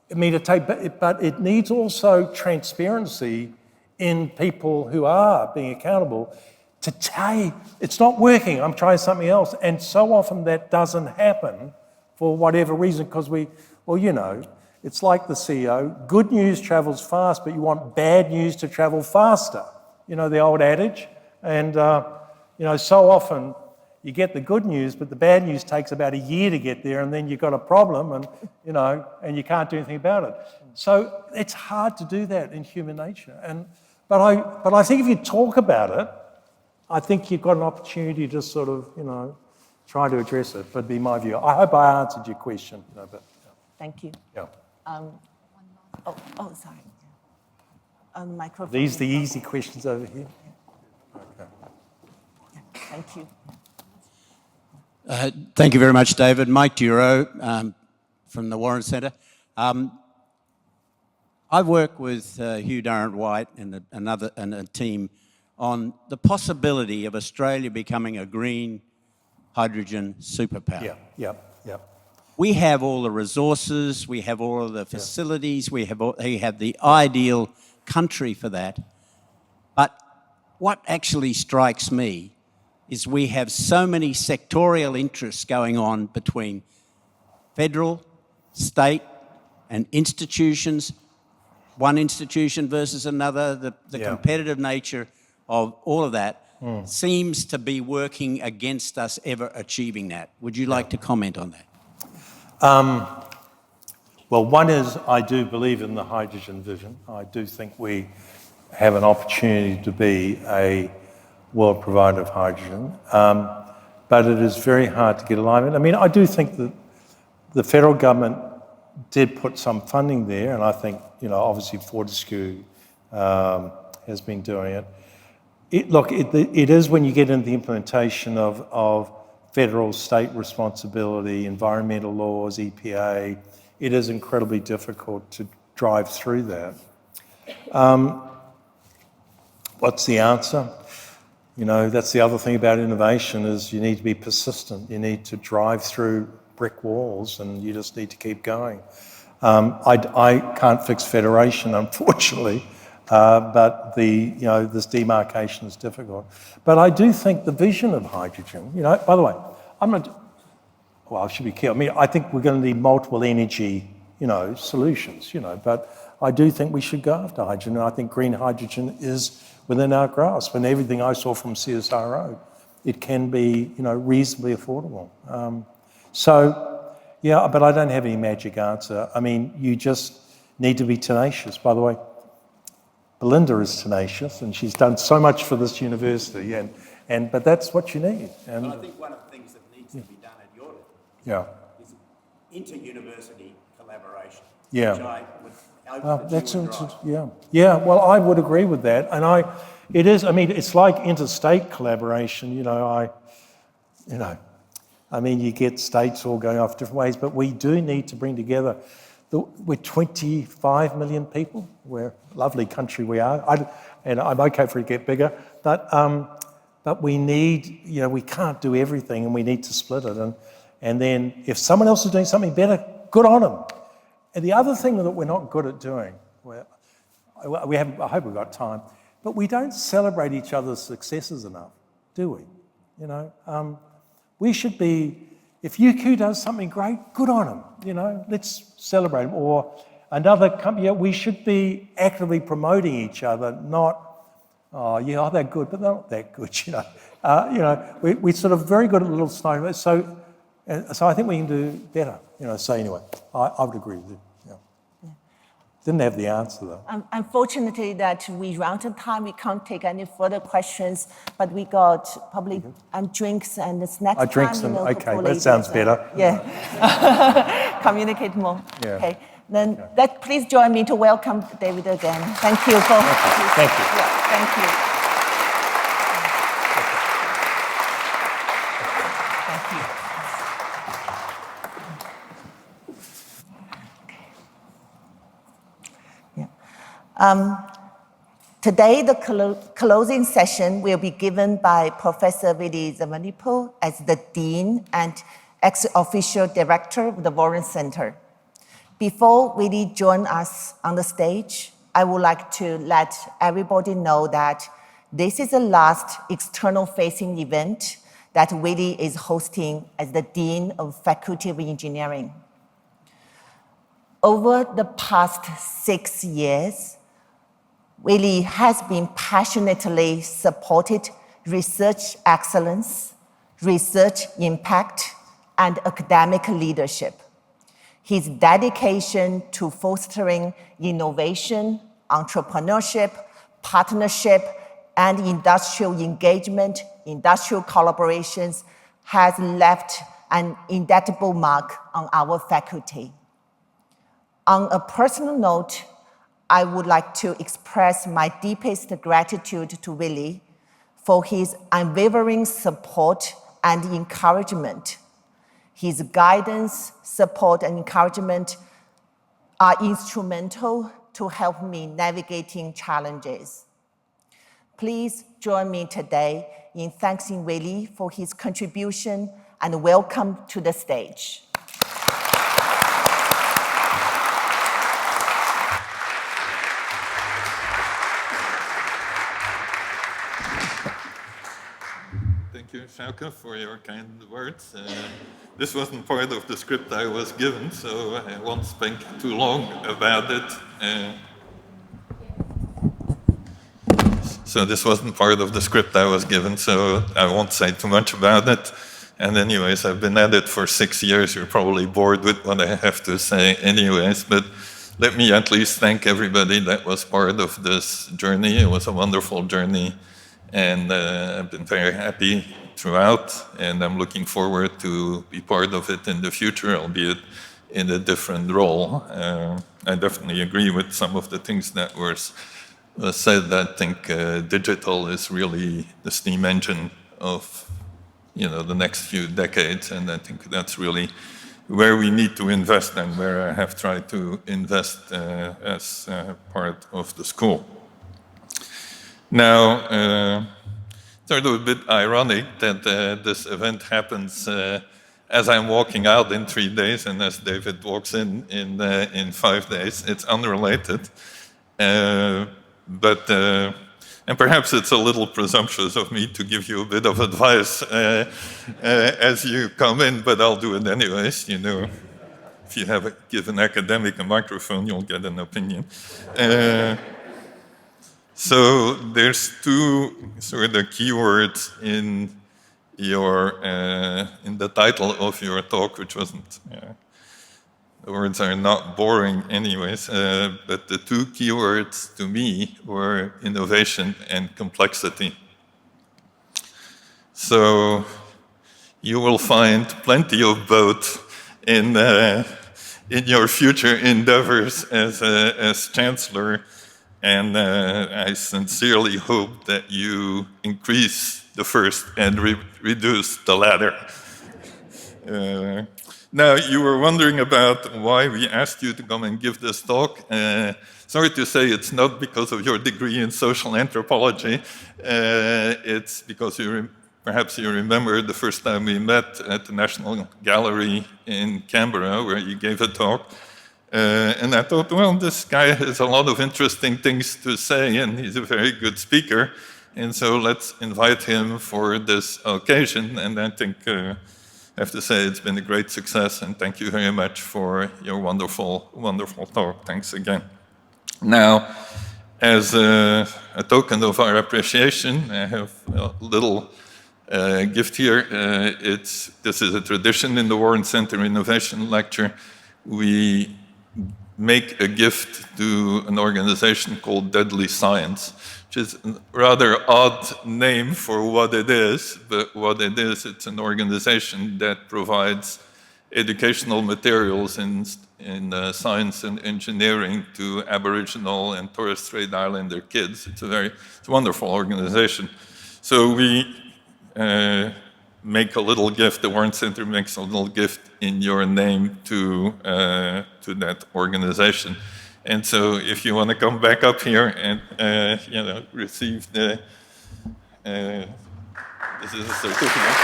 but it needs also transparency in people who are being accountable to say, it's not working, I'm trying something else. And so often that doesn't happen for whatever reason, because it's like the CEO, good news travels fast, but you want bad news to travel faster. The old adage. And so often you get the good news, but the bad news takes about a year to get there, and then you've got a problem, and and you can't do anything about it. So it's hard to do that in human nature. But I think if you talk about it, I think you've got an opportunity to sort of try to address it. Would be my view. I hope I answered your question. Thank you. Yeah. Sorry. Microphone. These the easy questions over here. Thank you. Thank you very much, David. Mike Duro from the Warren Centre. I've worked with Hugh Durrant-White and a team on the possibility of Australia becoming a green hydrogen superpower. Yeah. We have all the resources, we have all of the facilities, we have the ideal country for that. But what actually strikes me is we have so many sectorial interests going on between federal, state, and institutions, one institution versus another, the competitive nature of all of that seems to be working against us ever achieving that. Would you like to comment on that? Well, one is I do believe in the hydrogen vision. I do think we have an opportunity to be a world provider of hydrogen, but it is very hard to get alignment. I mean, I do think that the federal government did put some funding there, and I think, obviously Fortescue has been doing it. It is when you get into the implementation of federal, state responsibility, environmental laws, EPA, it is incredibly difficult to drive through that. What's the answer? That's the other thing about innovation is you need to be persistent. You need to drive through brick walls, and you just need to keep going. I can't fix federation, unfortunately, but this demarcation is difficult. But I do think the vision of hydrogen, by the way, I should be careful. I mean, I think we're going to need multiple energy, solutions, but I do think we should go after hydrogen, and I think green hydrogen is within our grasp. And everything I saw from CSIRO, it can be, reasonably affordable. So, yeah, but I don't have any magic answer. I mean, you just need to be tenacious. By the way, Belinda is tenacious, and she's done so much for this university, but that's what you need. And I think one of the things that needs to be done at your level yeah, is inter-university collaboration, yeah. which I would hope that you would drive. Yeah. Well, I would agree with that, and it is. I mean, it's like interstate collaboration. I mean, you get states all going off different ways, but we do need to bring together. We're 25 million people. We're a lovely country we are, and I'm okay for it to get bigger, but we need. We can't do everything, and we need to split it. And then if someone else is doing something better, good on them. And the other thing that we're not good at doing, I hope we've got time, but we don't celebrate each other's successes enough, do we? We should be, if UQ does something great, good on them, let's celebrate them. Or another company, we should be actively promoting each other, not, they're good, but they're not that good, we're sort of very good at little snipers. So I think we can do better, so anyway, I would agree with you. Didn't have the answer though. Unfortunately, that we run out of time. We can't take any further questions, but we got probably drinks and snacks. Drinks time, okay, that sounds better. Yeah, communicate more. Yeah. Okay, then please join me to welcome David again. Thank you for. Thank you. Yeah, thank you. Today, the closing session will be given by Professor Willie Zavanipo as the Dean and ex-official Director of the Warren Center. Before Willie joins us on the stage, I would like to let everybody know that this is the last external-facing event that Willie is hosting as the Dean of Faculty of Engineering. Over the past 6 years, Willie has been passionately supported research excellence, research impact, and academic leadership. His dedication to fostering innovation, entrepreneurship, partnership, and industrial engagement, industrial collaborations has left an indelible mark on our faculty. On a personal note, I would like to express my deepest gratitude to Willie for his unwavering support and encouragement. His guidance, support, and encouragement are instrumental to help me navigating challenges. Please join me today in thanking Willie for his contribution and welcome to the stage. Thank you, Sjouke, for your kind words. This wasn't part of the script I was given, so I won't speak too long about it. So this wasn't part of the script I was given, so I won't say too much about it. And anyways, I've been at it for 6 years. You're probably bored with what I have to say anyways, but let me at least thank everybody that was part of this journey. It was a wonderful journey, and I've been very happy throughout, and I'm looking forward to be part of it in the future, albeit in a different role. I definitely agree with some of the things that were said. I think digital is really the steam engine of the next few decades, and I think that's really where we need to invest and where I have tried to invest as part of the school. Now, sort of a bit ironic that this event happens as I'm walking out in 3 days and as David walks in 5 days. It's unrelated, but and perhaps it's a little presumptuous of me to give you a bit of advice as you come in, but I'll do it anyways. If you give an academic a microphone, you'll get an opinion. So there's two sort of keywords in in the title of your talk, which wasn't, the words are not boring anyways, but the two keywords to me were innovation and complexity. So you will find plenty of both in your future endeavors as Chancellor, and I sincerely hope that you increase the first and reduce the latter. Now, you were wondering about why we asked you to come and give this talk. Sorry to say, it's not because of your degree in social anthropology. It's because perhaps you remember the first time we met at the National Gallery in Canberra, where you gave a talk. And I thought, well, this guy has a lot of interesting things to say, and he's a very good speaker. And so let's invite him for this occasion. And I think I have to say it's been a great success, and thank you very much for your wonderful, wonderful talk. Thanks again. Now, as a token of our appreciation, I have a little gift here. This is a tradition in the Warren Center Innovation Lecture. We make a gift to an organization called Deadly Science, which is a rather odd name for what it is, but what it is, it's an organization that provides educational materials in science and engineering to Aboriginal and Torres Strait Islander kids. It's a wonderful organization. So we make a little gift, the Warren Center makes a little gift in your name to that organization. And so if you want to come back up here and receive this is a certificate.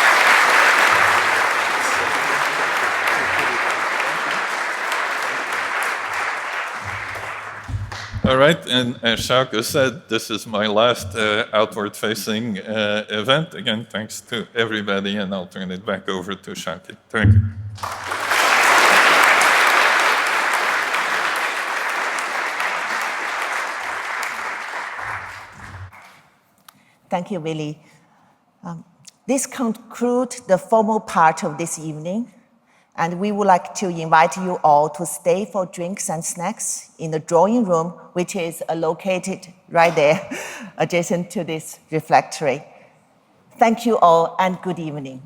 All right, and as Shauke said, this is my last outward-facing event. Again, thanks to everybody, and I'll turn it back over to Shauke. Thank you. Thank you, Willie. This concludes the formal part of this evening, and we would like to invite you all to stay for drinks and snacks in the drawing room, which is located right there, adjacent to this refectory. Thank you all, and good evening.